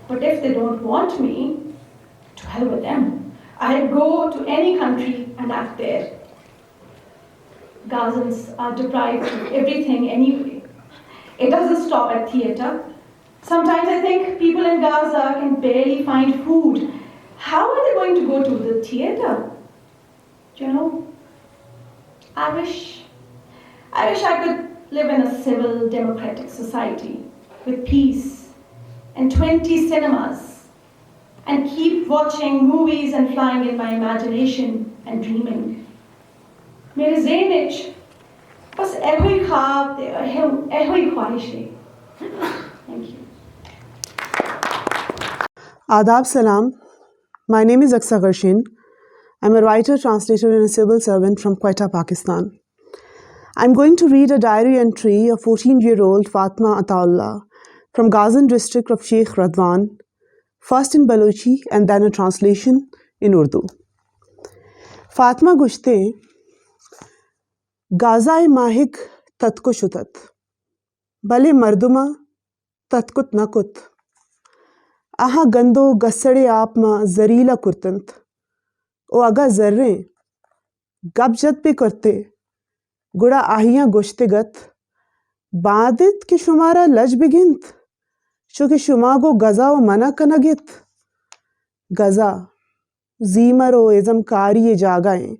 But if they don't want me, to hell with them. I'll go to any country and act there. Gazans are deprived of everything anyway. It doesn't stop at theatre. Sometimes I think people in Gaza can barely find food. How are they going to go to the theatre? You know, I wish I could live in a civil democratic society with peace and 20 cinemas and keep watching movies and flying in my imagination and dreaming. Mere zehn vich bas ehoi khwaab te ehoi khwahish hai. Thank you. Adab Salam. My name is Aksa Garshin. I'm a writer, translator and a civil servant from Quetta, Pakistan. I'm going to read a diary entry of 14-year-old Fatma Ataullah from Gazan district of Sheikh Radwan, first in Balochi and then a translation in Urdu. Fatma Gushte Gaza mahik tatko shutat bale marduma tatkut nakut aha gando gassade aapma zarila kurtant o aga zarre gabjat pe karte guda ahiyan goshtegat baadit ki shumara laj begint shuki shumago gaza o mana kanagit gaza zimar o ezamkari ye jagaen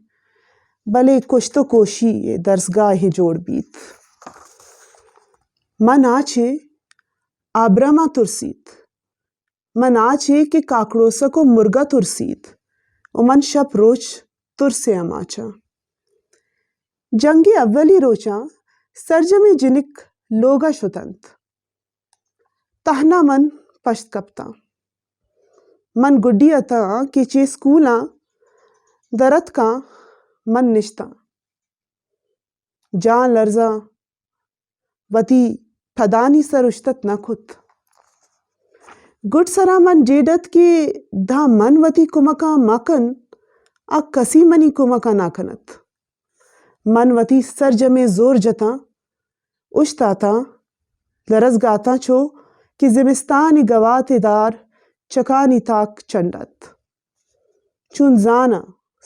bale kuch to koshi ye darsgah hi jod beet man ache abrama tursit من آچه که کاکڑوسا کو مرغا ترسید و من شب روچ ترسے اماچا جنگی اولی روچا سرجم junk لوگا شتنت تہنا من پشت کپتا من گڈی اتا کہ چے سکولا درت کا من نشتا جان لرزا وتی پھدانی سرشتت نہ کھت گڈ سرا من جیڈت کے دھا من وتی کمکا مکن اک کسی منی کمکا ناکنت من وتی سرجمے زور جتا اشتاتا لرز گاتا چھو کہ زمستانی گوات دار چکانی تاک چنڈت چون زانا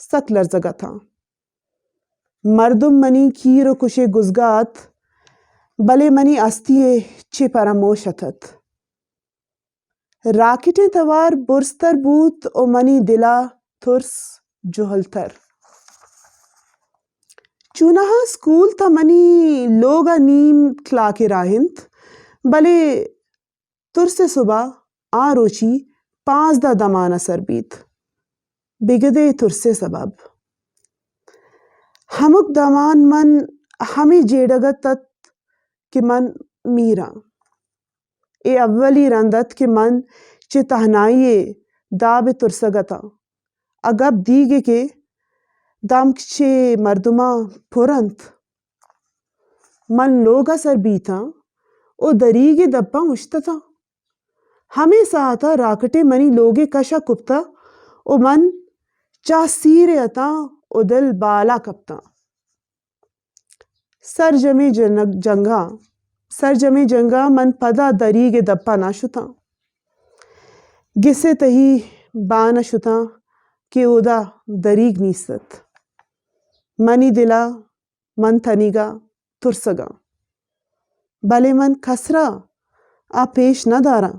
سک لرزگا تھا مردم منی کیر و کشے گزگات بلے منی استیے چے پراموشتت راکٹیں توار برستر بوت او منی دلا ترس جہلتر چونہا سکول تا منی لوگا نیم کلا کے راہنت بلے ترس صبح آروچی 5 دا دمانا سر بیت بگدے ترس سبب ہمک دمان من ہمیں جیڑگت تت کہ من میرا اے اولی رندت کہ من چے تہنائیے داب ترسگتا اگب دیگے کے دمک چے مردما پرنت من لوگا سر بیتا او دریگے دبا مشتتا ہمیں ساتا راکٹے منی لوگے کشا کپتا او من چاہ سیرے اتا उदल बाला कप्तां सरजमे जंगा मन पदा दरीगे दप्पा ना शुतां गिसे तही बाना शुतां के उदा दरीग नीसत मनी दिला मन थनीगा तुरसगा भले मन खसरा आ पेश न दारा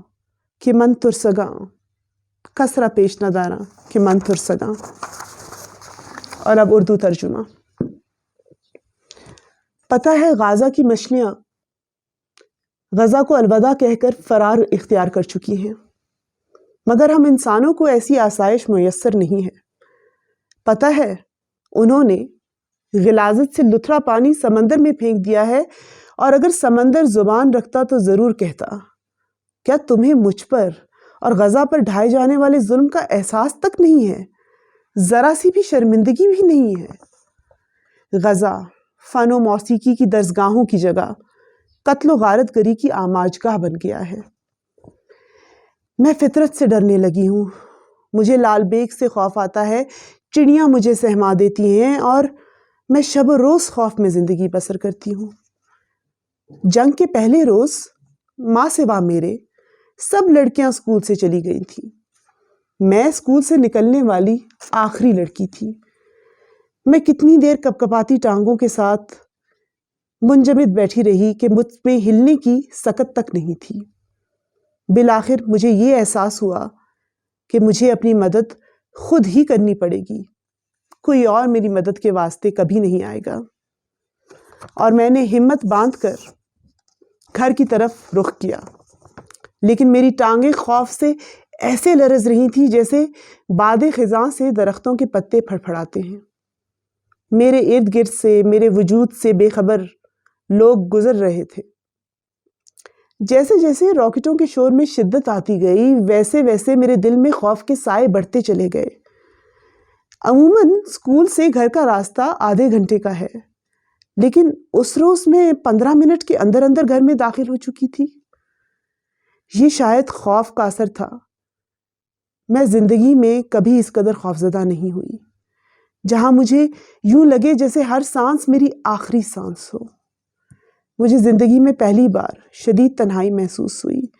कि मन तुरसगा कसरा पेश न दारा कि मन तुरसगा। और अब उर्दू तर्जुमा। पता है गाजा की मछलियाँ गजा को अलविदा कहकर फरार इख्तियार कर चुकी हैं, मगर हम इंसानों को ऐसी आसाइश मुयस्सर नहीं है। पता है उन्होंने गिलाजत से लुथरा पानी समंदर में फेंक दिया है, और अगर समंदर जुबान रखता तो जरूर कहता, क्या तुम्हें मुझ पर और गजा पर ढाए जाने वाले जुल्म का एहसास तक नहीं है? जरा सी भी शर्मिंदगी भी नहीं है। गजा फन व मौसीकी की दरसगाहों की जगह कत्ल व गारतगरी की आमाजगाह बन गया है। मैं फितरत से डरने लगी हूँ। मुझे लाल बेग से खौफ आता है, चिड़ियाँ मुझे सहमा देती हैं और मैं शब रोज़ खौफ में ज़िंदगी बसर करती हूँ। जंग के पहले रोज़ माँ सिवा मेरे सब लड़कियाँ स्कूल से चली गई थीं। मैं स्कूल से निकलने वाली आखिरी लड़की थी। मैं कितनी देर कपकपाती टांगों के साथ मुंजमद बैठी रही कि मुझ में हिलने की सकत तक नहीं थी। बिलाखिर मुझे ये एहसास हुआ कि मुझे अपनी मदद खुद ही करनी पड़ेगी, कोई और मेरी मदद के वास्ते कभी नहीं आएगा। और मैंने हिम्मत बांधकर घर की तरफ रुख किया, लेकिन मेरी टांगें खौफ से ऐसे लरज रही थी जैसे बादे खिजां से दरख्तों के पत्ते फड़फड़ाते हैं। मेरे इर्द गिर्द से, मेरे वजूद से बेखबर लोग गुजर रहे थे। जैसे जैसे रॉकेटों के शोर में शिद्दत आती गई, वैसे वैसे मेरे दिल में खौफ के साए बढ़ते चले गए। अमूमन स्कूल से घर का रास्ता आधे घंटे का है, लेकिन उस रोज मैं 15 मिनट के अंदर अंदर घर में दाखिल हो चुकी थी। ये शायद खौफ का असर था। मैं जिंदगी में कभी इस कदर खौफजदा नहीं हुई, जहां मुझे यूं लगे जैसे हर सांस मेरी आखिरी सांस हो। मुझे जिंदगी में पहली बार शदीद तन्हाई महसूस हुई,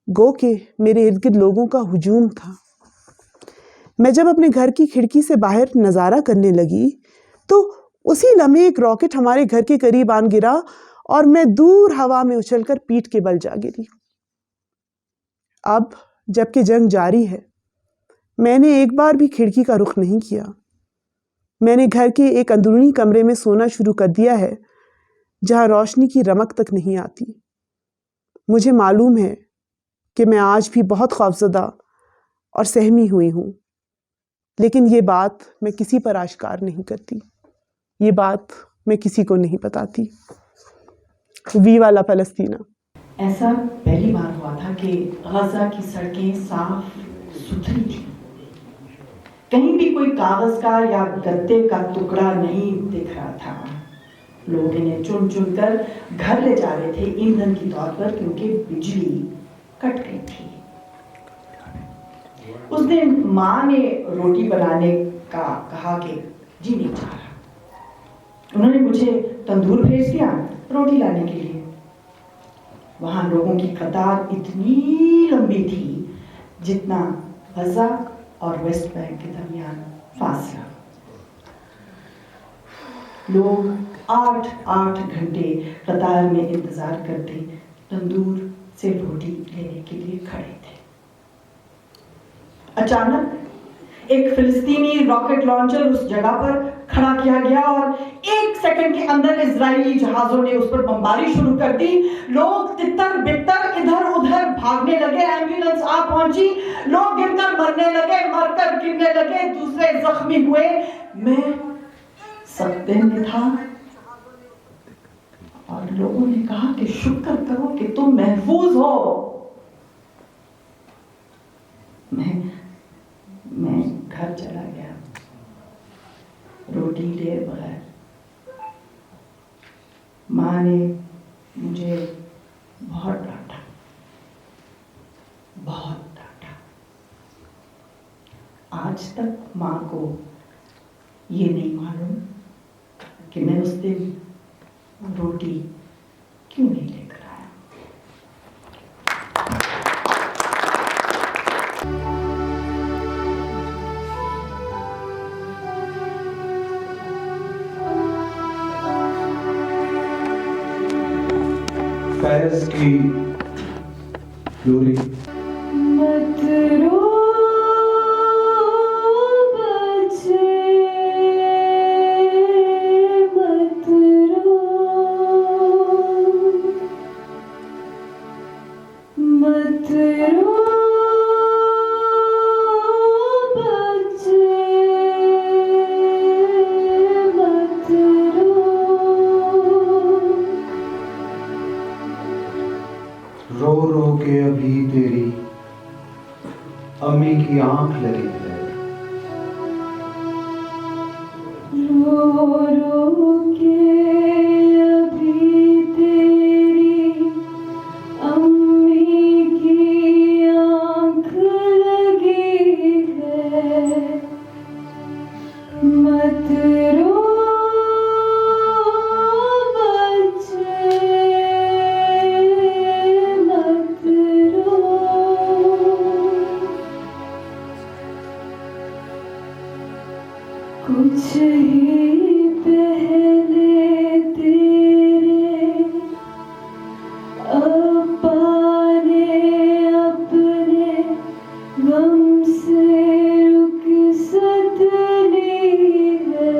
गो के मेरे इर्द गिर्द लोगों का हुजूम था। मैं जब अपने घर की खिड़की से बाहर नज़ारा करने लगी तो उसी लम्हे एक रॉकेट हमारे घर के करीब आन गिरा और मैं दूर हवा में उछलकर पीठ के बल जा गिरी। अब जबकि जंग जारी है, मैंने एक बार भी खिड़की का रुख नहीं किया। मैंने घर के एक अंदरूनी कमरे में सोना शुरू कर दिया है, जहां रोशनी की रमक तक नहीं आती। मुझे मालूम है कि मैं आज भी बहुत खौफजदा और सहमी हुई हूँ, लेकिन ये बात मैं किसी पर आश्कार नहीं करती, ये बात मैं किसी को नहीं बताती। वी वाला फलस्तीना। ऐसा पहली बार हुआ था कि गजा की सड़कें साफ सुथरी थी। कहीं भी कोई कागज का या गत्ते का टुकड़ा नहीं दिख रहा था। लोग इन्हें चुन चुन कर घर ले जा रहे थे ईंधन के तौर पर, क्योंकि बिजली कट गई थी। उस दिन माँ ने रोटी बनाने का कहा कि जी नहीं चाह रहा। उन्होंने मुझे तंदूर भेज दिया रोटी लाने के लिए। वहां लोगों की कतार इतनी लंबी थी जितना गजा और वेस्ट बैंक के दरमियान फासला। लोग 8-8 घंटे कतार में इंतजार करते तंदूर से रोटी लेने के लिए खड़े थे। अचानक एक फिलिस्तीनी रॉकेट लॉन्चर उस जगह पर खड़ा किया गया और 1 सेकंड के अंदर इजरायली जहाजों ने उस पर बमबारी शुरू कर दी। लोग तितर बितर इधर उधर भागने लगे। एम्बुलेंस आ पहुंची। लोग गिरकर मरने लगे, मरकर गिरने लगे, दूसरे जख्मी हुए। मैं सत्ते में था और लोगों ने कहा कि शुक्र करो कि तुम महफूज हो। मैं घर चला गया रोटी लिए बगैर। माँ ने मुझे बहुत डांटा, बहुत डांटा। आज तक माँ को ये नहीं मालूम कि मैं उस दिन रोटी क्यों नहीं लेकर आया। फैज की लोरी मत रो बच्चे, मत रो, मत रो बच्चे, मत रो। रो रो के अभी तेरी अम्मी की आंख लगी है। रो रो के अभी तेरी अम्मी की आँख लगी है। मत रो बच्चे, मत रो। कुछ ही पहले तेरे अब्बा ने अपने गम से रुखसत ली है।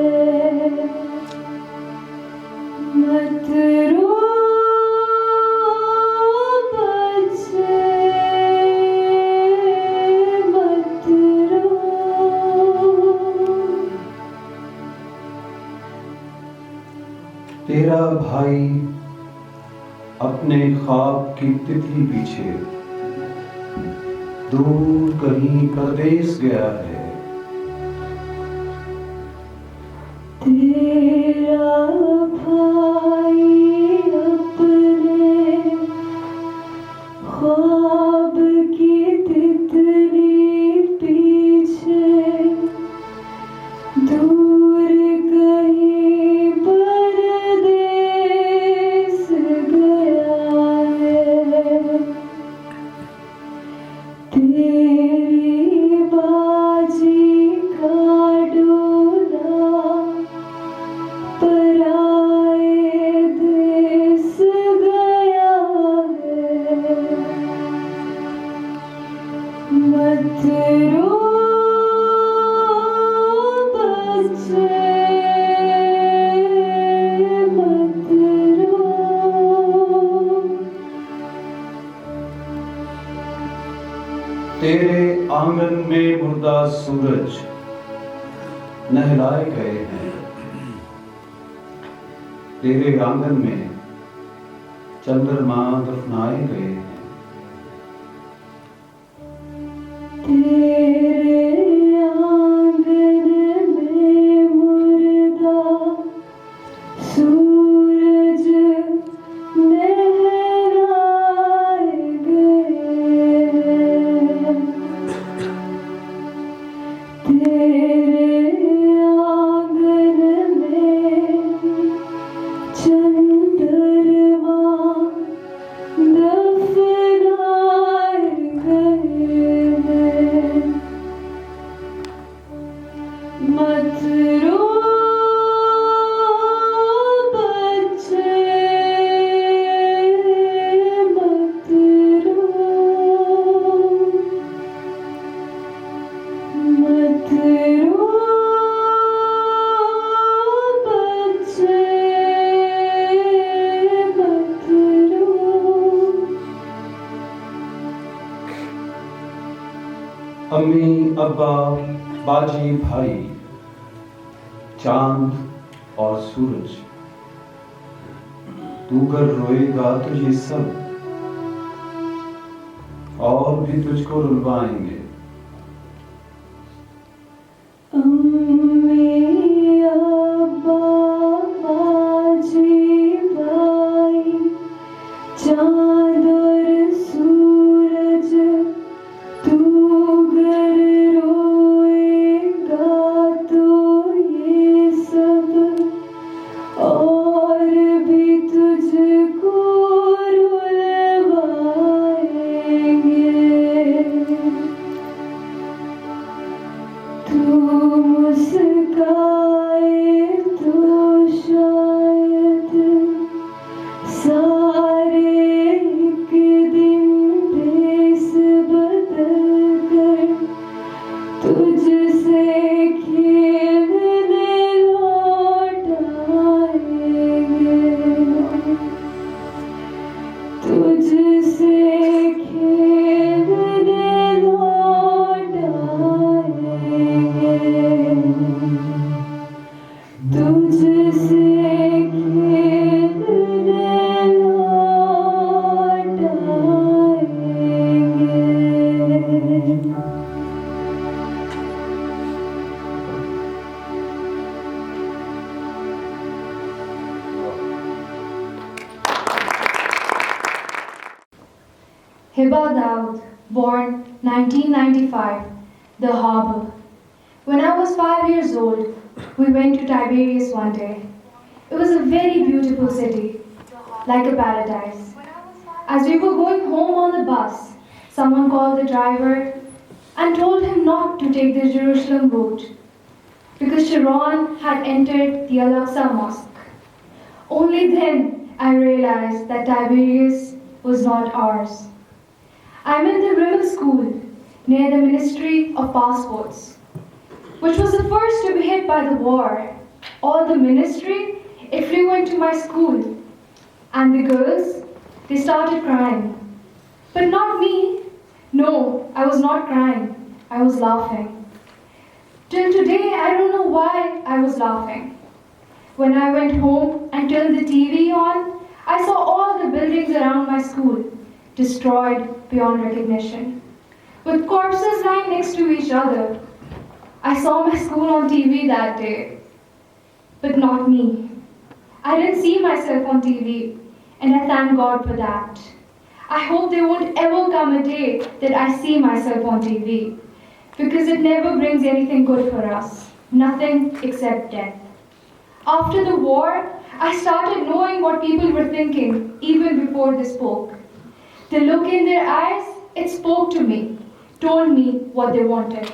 मत रो बच्चे, मत रो। तेरा भाई अपने ख्वाब की तितली पीछे दूर कहीं परदेस गया है। तेरा भाई अपने ख्वाब की तितली पीछे दूर कहीं परदेस गया है। तेरी बाजी का डोला पराए देश गया है। मत रो बच्चे, मत रो। तेरे आंगन में मुर्दा सूरज नहलाए गए हैं। तेरे आंगन में चंद्रमा दफनाए गए हैं। तेरे आंगन में मुर्दा सूरज नहलाए गए हैं। तेरे आंगन में चंद्रमा दफनाए गए हैं। मत रो बच्चे, मत रो, मत रो बच्चे, मत रो। अम्मी, अब्बा, बाजी, भाई, चांद और सूरज, तू अगर रोएगा तो ये सब और भी तुझको रुलवाएंगे। अम्मी, अब्बा, बाजी, भाई, चांद और सूरज, तू अगर रोएगा तो ये तू मुस्काए तो शायद सारे एक दिन भेस बदल कर तुझसे खेलने लौट आएंगे तुझसे खेलने लौट आएंगे तुझसे खेलने लौट आएंगे Hiba Daud, born 1995, The Harbour. When I was 5 years old, we went to Tiberias one day. It was a very beautiful city, like a paradise. As we were going home on the bus, someone called the driver and told him not to take the Jerusalem route because Sharon had entered the Al-Aqsa Mosque. Only then I realized that Tiberias was not ours. I'm in the Rimmel School near the Ministry of Passports, which was the first to be hit by the war. All the ministry, it flew into my school. And the girls, they started crying. But not me. No, I was not crying. I was laughing. Till today, I don't know why I was laughing. When I went home and turned the TV on, I saw all the buildings around my school destroyed beyond recognition, with corpses lying next to each other. I saw my school on TV that day, but not me. I didn't see myself on TV, and I thank God for that. I hope there won't ever come a day that I see myself on TV, because it never brings anything good for us, nothing except death. After the war, I started knowing what people were thinking, even before they spoke. The look in their eyes, it spoke to me, told me what they wanted.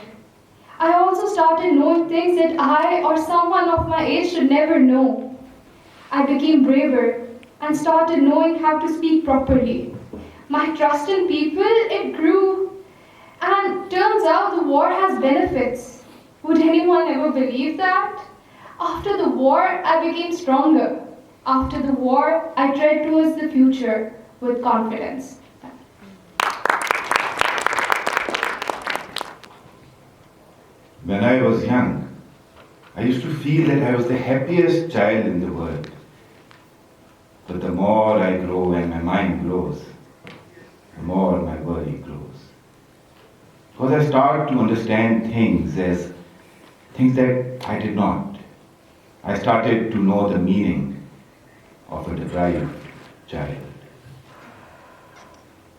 I also started knowing things that I or someone of my age should never know. I became braver and started knowing how to speak properly. My trust in people, it grew. And turns out the war has benefits. Would anyone ever believe that? After the war, I became stronger. After the war, I tread towards the future with confidence. When I was young, I used to feel that I was the happiest child in the world. But the more I grow and my mind grows, the more my worry grows. Because I start to understand things as things that I did not. I started to know the meaning of a deprived child.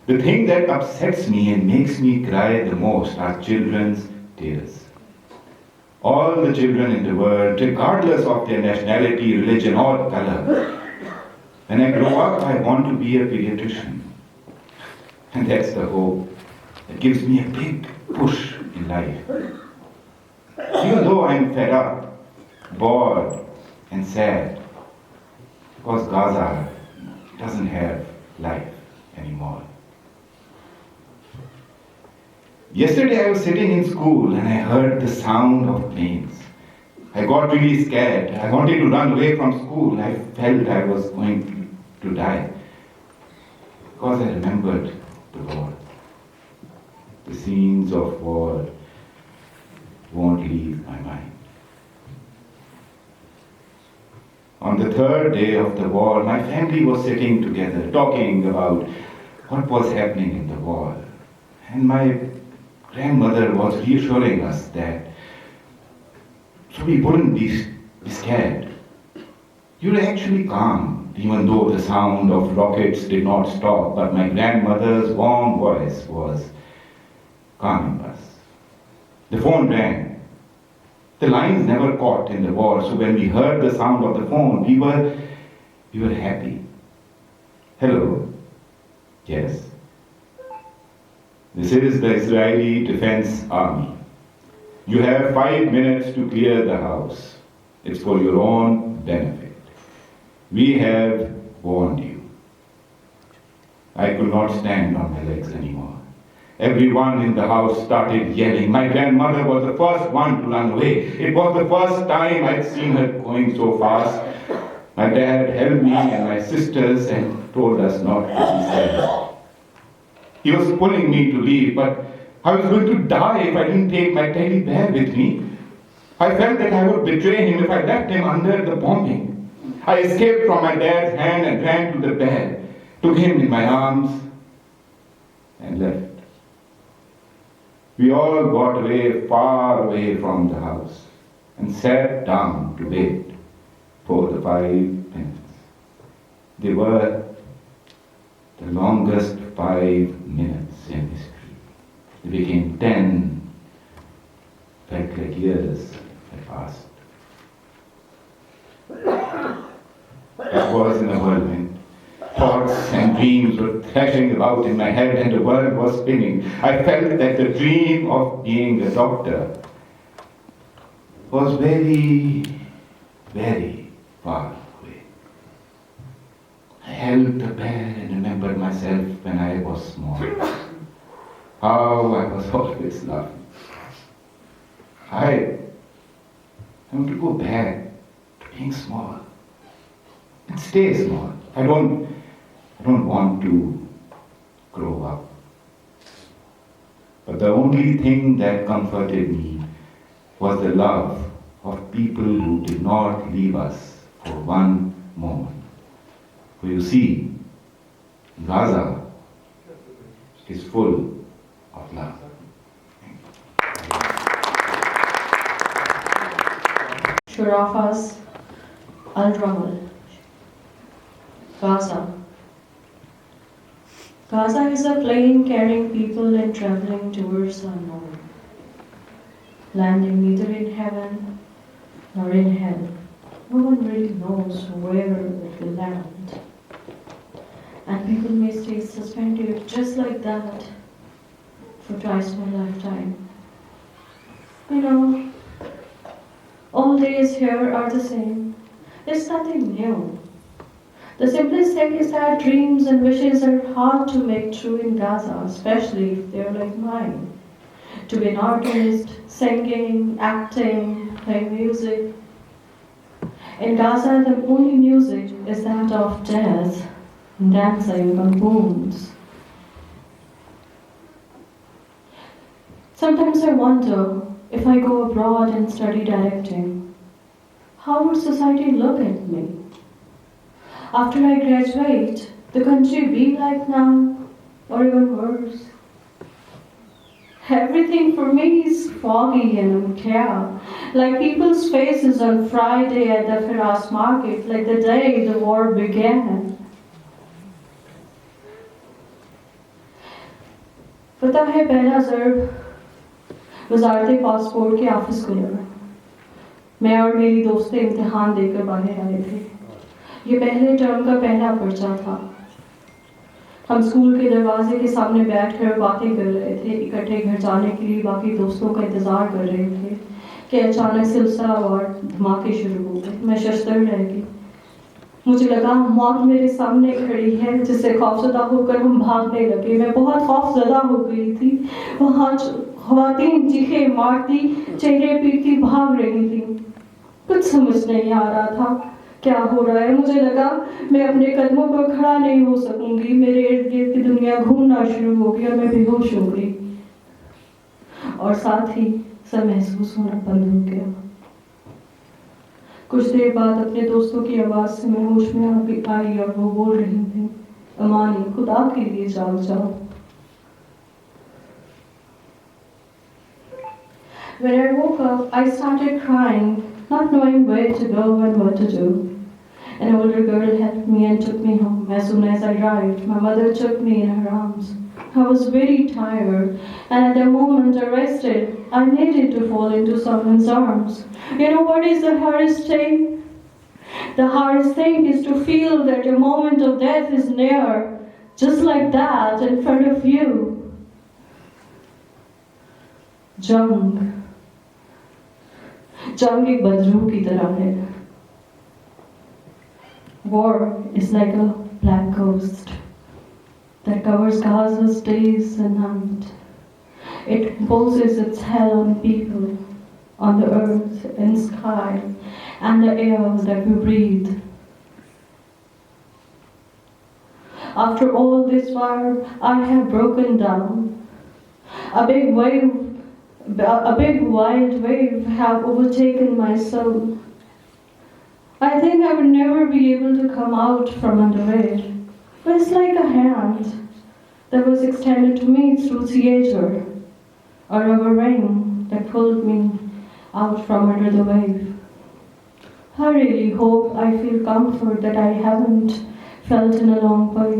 The thing that upsets me and makes me cry the most are children's tears. All the children in the world, regardless of their nationality, religion, or color. When I grow up, I want to be a pediatrician. And that's the hope that gives me a big push in life. Even though I'm fed up, bored, and sad, because Gaza doesn't have life anymore. Yesterday I was sitting in school and I heard the sound of planes. I got really scared. I wanted to run away from school. I felt I was going to die. Because I remembered the war. The scenes of war won't leave my mind. On the third day of the war, my family was sitting together talking about what was happening in the war. And my grandmother was reassuring us that so we wouldn't be scared. You were actually calm, even though the sound of rockets did not stop, but my grandmother's warm voice was calming us. The phone rang. The lines never caught in the war, so when we heard the sound of the phone, we were happy. Hello? Yes? This is the Israeli Defense Army. You have 5 minutes to clear the house. It's for your own benefit. We have warned you. I could not stand on my legs anymore. Everyone in the house started yelling. My grandmother was the first one to run away. It was the first time I'd seen her going so fast. My dad held me and my sisters and told us not to be sad. He was pulling me to leave, but I was going to die if I didn't take my teddy bear with me. I felt that I would betray him if I left him under the bombing. I escaped from my dad's hand and ran to the bear, took him in my arms, and left. We all got away, far away from the house, and sat down to wait for the 5 minutes. They were the longest 5 minutes in history. They became 10, felt like years had passed. I was in a whirlwind. Thoughts and dreams were thrashing about in my head and the world was spinning. I felt that the dream of being a doctor was very, very far away. I held the bear and remembered myself when I was small. How I was always laughing. I want to go back to being small and stay small. I don't want to grow up. But the only thing that comforted me was the love of people who did not leave us for one moment. For you see, Gaza is full of love. Shurafas Al-Ramal, Gaza. Gaza is a plane carrying people and traveling towards the unknown, landing neither in heaven nor in hell. No one really knows where it will land. And people may stay suspended just like that for twice my lifetime. You know, all days here are the same. There's nothing new. The simplest thing is that dreams and wishes are hard to make true in Gaza, especially if they're like mine. To be an artist, singing, acting, playing music. In Gaza, the only music is that of jazz and dancing on booms. Sometimes I wonder, if I go abroad and study directing, how would society look at me? After I graduate, the country be like now, or even worse? Everything for me is foggy and unclear, like people's faces on Friday at the Firas market, like the day the war began. पता है पहला ज़र्ब वज़ारत passport के office को लगा। मैं और मेरी दोस्तें इम्तिहान देकर बाहर आए थे। ये पहले टर्म का पहला पर्चा था। हम स्कूल के दरवाजे के सामने बैठकर बातें कर रहे थे, इकट्ठे घर जाने के लिए बाकी दोस्तों का इंतज़ार कर रहे थे कि अचानक सिलसिला और धमाके शुरू हो गए। मैं शर्मसार रह गई। मुझे लगा मौत मेरे सामने खड़ी है, जिससे खौफज़दा होकर हम भागने लगे। मैं बहुत खौफज़दा हो गई थी। वहाँ ख़वातीन चीखें मारती, चेहरे पीटती भाग रही थी। कुछ समझ नहीं आ रहा था क्या हो रहा है। मुझे लगा मैं अपने कदमों पर खड़ा नहीं हो सकूंगी। मेरे इर्द गिर्द की दुनिया घूमना शुरू हो गई और मैं बेहोश हो गई, और साथ ही सब महसूस होना बंद हो गया। कुछ देर बाद अपने दोस्तों की आवाज़ से मैं होश में आई और वो बोल रही थी, अमानी खुदा के लिए जाग जाओ। When I woke up, I started crying, not knowing where to go and what to do. An older girl helped me and took me home. As soon as I arrived, my mother took me in her arms. I was very tired, and at the moment I rested, I needed to fall into someone's arms. You know what is the hardest thing? The hardest thing is to feel that your moment of death is near, just like that, in front of you. Jung, जंग एक बदरू की तरह है. War is like a black ghost that covers Gaza's days and night. It imposes its hell on people, on the earth and sky, and the air that we breathe. After all this fire, I have broken down. A big wild wave have overtaken my soul. I think I would never be able to come out from under it, but it's like a hand that was extended to me through theater, a rubber ring that pulled me out from under the wave. I really hope I feel comfort that I haven't felt in a long way,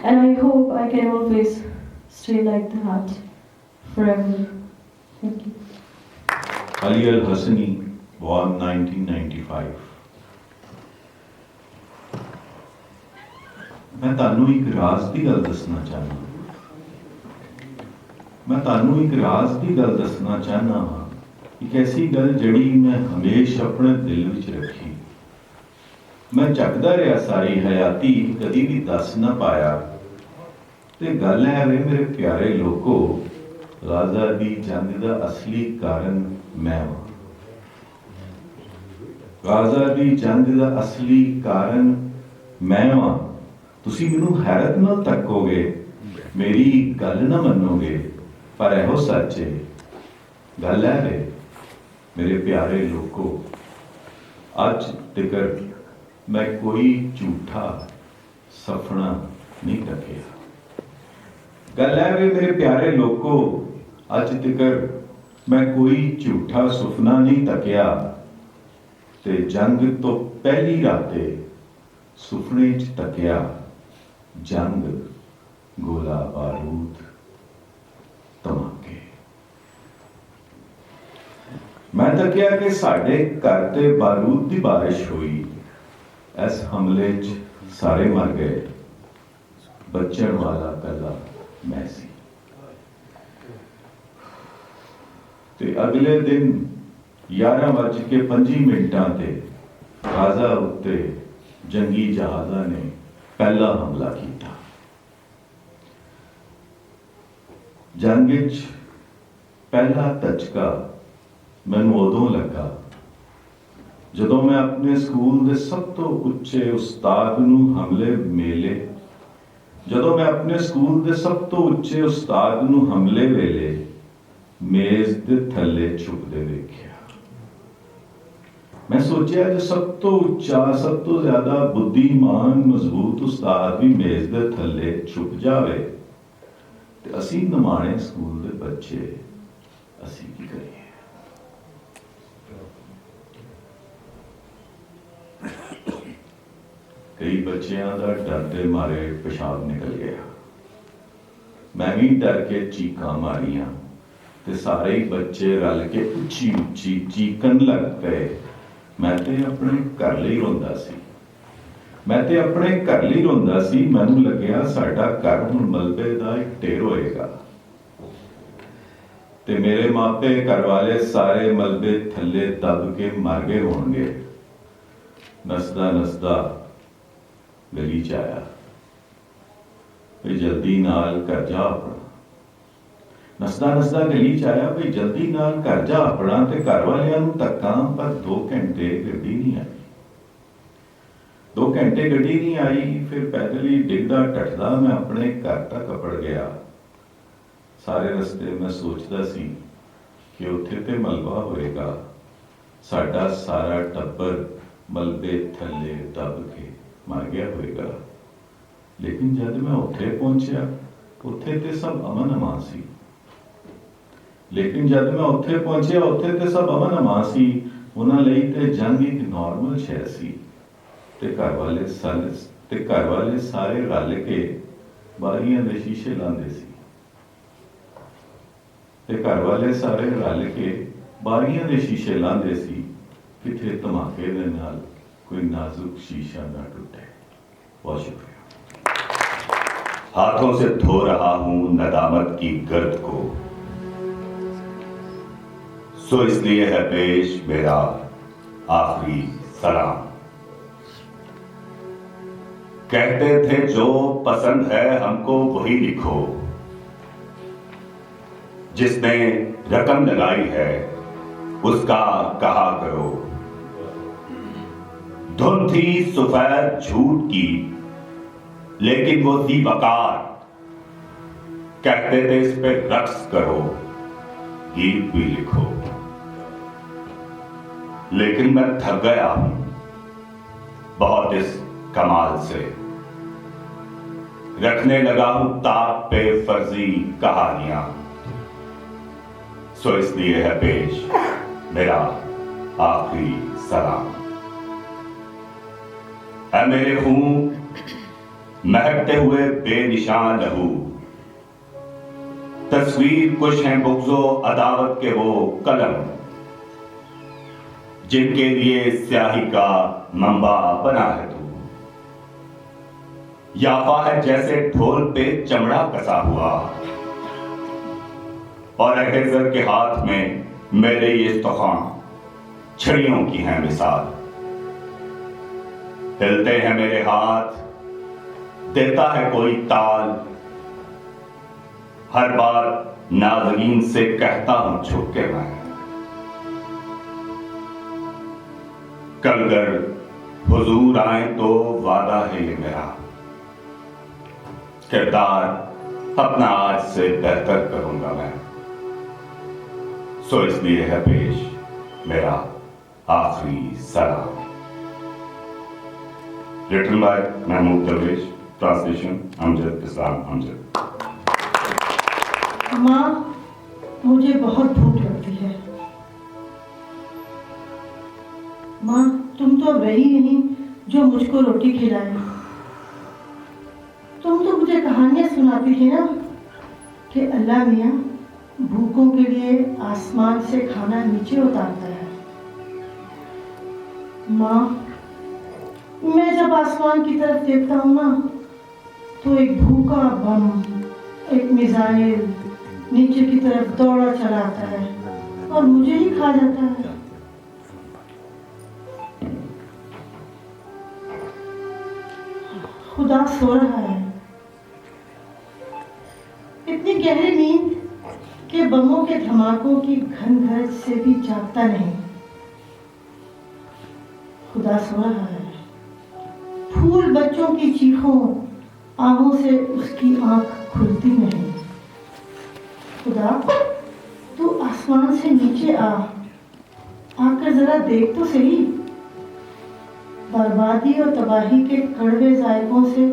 and I hope I can always stay like that forever. Thank you. Ali Al-Hassani, born 1995. मैं ਤੁਹਾਨੂੰ ਇੱਕ ਰਾਜ਼ ਦੀ ਗੱਲ ਦੱਸਣਾ ਚਾਹਨਾ ਹਾਂ ਇੱਕ ਐਸੀ ਗੱਲ ਜਿਹੜੀ ਮੈਂ ਹਮੇਸ਼ਾ ਆਪਣੇ ਦਿਲ ਵਿੱਚ ਰੱਖੀ ਮੈਂ ਚੱਕਦਾ ਰਿਹਾ ਸਾਰੀ ਹਯਾਤੀ ਕਦੀ ਵੀ ਦੱਸ ਨਾ ਪਾਇਆ ਤੇ ਗੱਲ ਹੈ ਵੇ ਮੇਰੇ ਪਿਆਰੇ ਲੋਕੋ ਗਾਜ਼ਾ ਦੀ ਜੰਗ ਦਾ ਅਸਲੀ ਕਾਰਨ ਮੈਂ ਹਾਂ ਗਾਜ਼ਾ ਦੀ ਜੰਗ ਦਾ ਅਸਲੀ ਕਾਰਨ ਮੈਂ ਹਾਂ ਤੁਸੀਂ ਮੈਨੂੰ ਹੈਰਤ ਨਾਲ ਤੱਕੋਗੇ ਮੇਰੀ ਗੱਲ ਨਾ ਮੰਨੋਗੇ ਪਰ ਇਹੋ ਸੱਚ ਹੈ ਗੱਲ ਹੈ ਵੇ ਮੇਰੇ ਪਿਆਰੇ ਲੋਕੋ ਅੱਜ ਤੱਕ ਮੈਂ ਕੋਈ ਝੂਠਾ ਸੁਪਨਾ ਨਹੀਂ ਤੱਕਿਆ ਗੱਲ ਹੈ ਵੇ ਮੇਰੇ ਪਿਆਰੇ ਲੋਕੋ ਅੱਜ ਤੱਕ ਮੈਂ ਕੋਈ ਝੂਠਾ ਸੁਪਨਾ ਨਹੀਂ ਤੱਕਿਆ ਤੇ ਜੰਗ ਤੋਂ ਪਹਿਲੀ ਰਾਤੇ ਸੁਪਨੇ 'ਚ ਤੱਕਿਆ ਜੰਗ ਗੋਲਾ ਬਾਰੂਦ ਧਮਾਕੇ मैं तकिया कि साढ़े घर ते बारूद की बारिश हुई इस हमले च सारे मर गए बचन वाला कला मैं सी ते अगले दिन 11:25 ते गाजा उत्ते जंगी जहाज़ां ने पहला हमला किया जंग च पहला धचका मैनू उदों लगा जदों मैं अपने स्कूल के सब तो उच्चे उस्ताद नूं हमले मेले जदों मैं अपने स्कूल के सब तो उच्चे उस्ताद नूं हमले वेले मेज दे थल्ले छुपदे वेख्या मैं सोचा जो सब तो उच्चा सब तो ज्यादा बुद्धिमान मजबूत उस्ताद भी मेज दे थल्ले छुप जावे ते असीं नमाणे स्कूल दे बच्चे असीं की करिए कई बच्चों का डरते मारे पेशाब निकल गया मैं भी डर के चीखा मारिया ते सारे ही बच्चे रल के उच्ची उच्ची चीकन लग पे मैं ते अपने घर लिए रोंदा सी मैनू लग्या साडा घर हुण मलबे दा एक ढेर होएगा ते मेरे मापे घर वाले सारे मलबे थल्ले दब के मर गए होणगे नसदा नसदा गली च आया भाई जल्दी नाल घर जा अपना नसदा नसदा गली च आया भाई जल्दी नाल घर जा अपना ते घर वालियां नूं धक्का पर 2 घंटे गड्डी नहीं आई 2 घंटे गड्डी नहीं आई फिर पैदल ही डिगदा टटदा मैं अपने घर तक अपड़ गया सारे रस्ते मैं सोचदा सी कि उत्थे ते मलबा होएगा साडा सारा टब्बर मलबे थल्ले दब के मर गया होएगा लेकिन जब मैं उत्थे पहुंचा उत्थे ते सब अमन अमान सी उन्हां लई ते जंग एक नॉर्मल शै सी ते घर वाले सारे रल के बारियां दे शीशे लांदे सी किथे धमाके दे नाल कोई नाजुक शीशा ना टूटे बहुत शुक्रिया हाथों से धो रहा हूं नदामत की गर्द को सो इसलिए है पेश मेरा आखिरी सलाम। कहते थे जो पसंद है हमको वही लिखो, जिसने रकम लगाई है उसका कहा करो। धुन थी सफेद झूठ की लेकिन वो थी वकार, कहते थे इस पे रक्स करो, गीत भी लिखो। लेकिन मैं थक गया हूं बहुत इस कमाल से, रखने लगा हूं ताक पे फर्जी कहानियां। सो इसलिए है पेश मेरा आखिरी सलाम। ऐ मेरे खून महकते हुए बेनिशान लहू, तस्वीर कुछ हैं बुग़्ज़ो अदावत के वो कलम, जिनके लिए स्याही का मंबा बना है तू। याफा है जैसे ढोल पे चमड़ा कसा हुआ, और अहज़र के हाथ में मेरे ये इस्तखान छड़ियों की हैं मिसाल। हिलते हैं मेरे हाथ, देता है कोई ताल, हर बार नाज़रीन से कहता हूं छुप के मैं, कल अगर हुजूर आए तो वादा है ये मेरा, किरदार अपना आज से बेहतर करूंगा मैं। सो इसलिए है पेश मेरा आखिरी सलाम। रिटन बाय महमूद दरवेश, ट्रांसलेशन अमजद इस्लाम अमजद। माँ, मुझे बहुत भूख लगती है। माँ, तुम तो अब रही नहीं जो मुझको रोटी खिलाए। तुम तो मुझे कहानियां सुनाती थी ना कि अल्लाह मियाँ भूखों के लिए आसमान से खाना नीचे उतारता है। माँ, मैं जब आसमान की तरफ देखता हूँ ना, तो एक भूखा बम, एक मिसाइल नीचे की तरफ दौड़ा चला आता है और मुझे ही खा जाता है। खुदा सो रहा है, इतनी गहरी नींद के बमों के धमाकों की घन गरज से भी जागता नहीं। खुदा सो रहा है, फूल बच्चों की चीखों आहों से उसकी आंख खुलती नहीं। खुदा, तू आसमान से नीचे आकर जरा देख तो सही। बर्बादी और तबाही के कड़वे जायकों से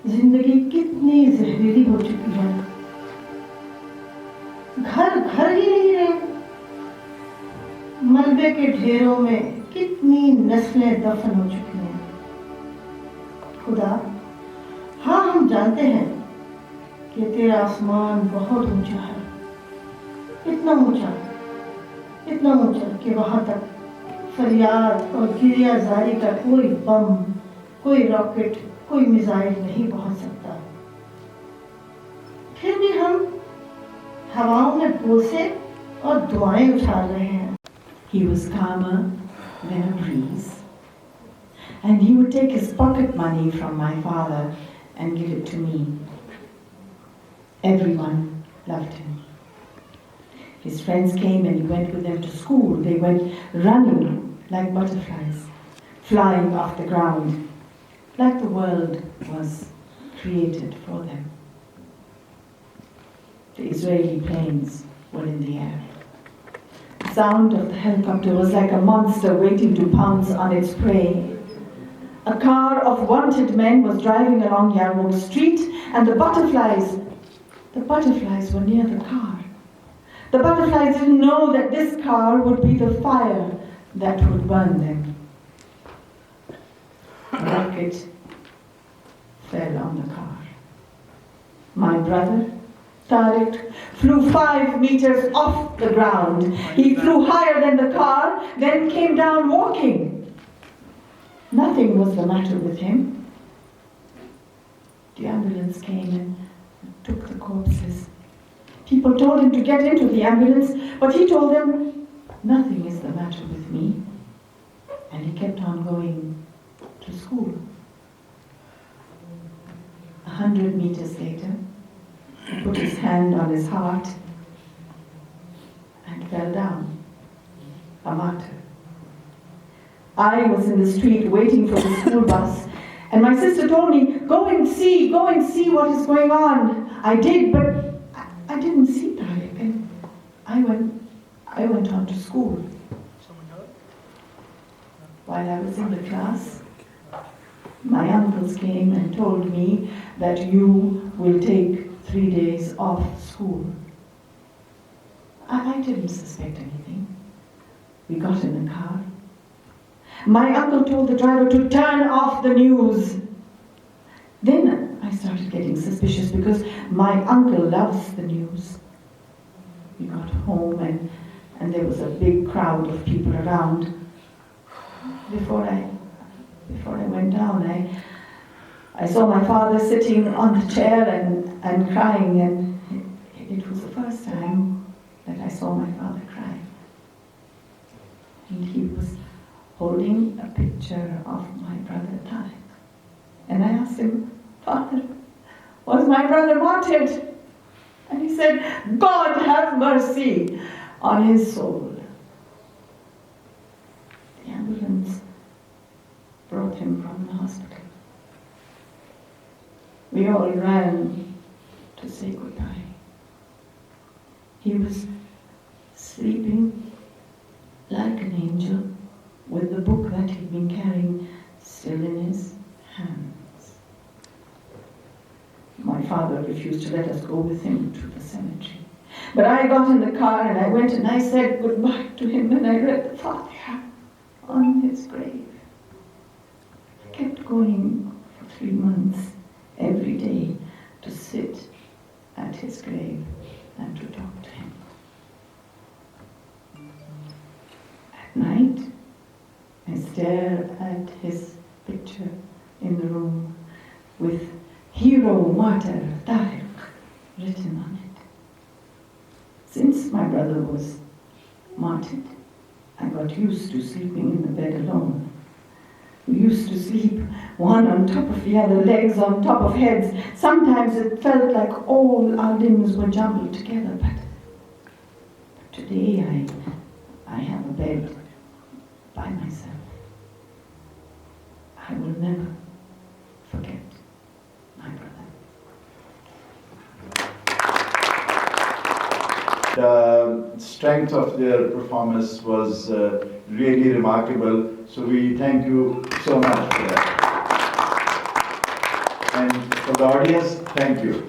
जिंदगी कितनी जहरीली हो चुकी है। घर घर ही नहीं रहे, मलबे के ढेरों में कितनी नस्लें दफन हो चुकी हैं। खुदा, हाँ, हम जानते हैं कि तेरा आसमान बहुत ऊंचा है, इतना ऊंचा कि वहां तक फरियाद और गिरियाजारी का कोई बम, कोई रॉकेट, कोई मिसाइल नहीं पहुंच सकता। फिर भी हम हवाओं में बोसे और दुआएं उछाल रहे हैं। He was calmer than a breeze, and he would take his pocket money from my father and give it to me. Everyone loved him. His friends came and he went with them to school. They went running like butterflies, flying off the ground, like the world was created for them. The Israeli planes were in the air. The sound of the helicopter was like a monster waiting to pounce on its prey. A car of wanted men was driving along Yarmouk Street, and the butterflies were near the car. The butterflies didn't know that this car would be the fire that would burn them. A rocket fell on the car. My brother, Tariq, flew 5 meters off the ground. He flew higher than the car, then came down walking. Nothing was the matter with him. The ambulance came and took the corpses. People told him to get into the ambulance, but he told them, nothing is the matter with me. And he kept on going to school. 100 meters later, he put his hand on his heart and fell down, a martyr. I was in the street waiting for the school bus, and my sister told me, go and see what is going on. I did, but I didn't see Tariq, and I went on to school. While I was in the class, my uncles came and told me that you will take 3 days off school. I didn't suspect anything. We got in the car. My uncle told the driver to turn off the news. Then I started getting suspicious because my uncle loves the news. We got home and there was a big crowd of people around. Before I went down, I saw my father sitting on the chair and crying, and it was the first time that I saw my father cry. And he was holding a picture of my brother Tariq. And I asked him, Father, was my brother martyred? And he said, God have mercy on his soul. The ambulance brought him from the hospital. We all ran to say goodbye. He was sleeping like an angel with the book that he'd been carrying still in his hands. My father refused to let us go with him to the cemetery. But I got in the car and I went and I said goodbye to him and I read the Fatiha on his grave. I kept going for 3 months every day to sit at his grave and to talk to him. At night, I stare at his picture in the room with Hero Martyr Tariq written on it. Since my brother was martyred, I got used to sleeping in the bed alone. We used to sleep one on top of the other, legs on top of heads. Sometimes it felt like all our limbs were jumbled together, but today I have a bed by myself. I will never forget my brother. The strength of their performance was really remarkable, so we thank you so much for that. And for the audience, thank you.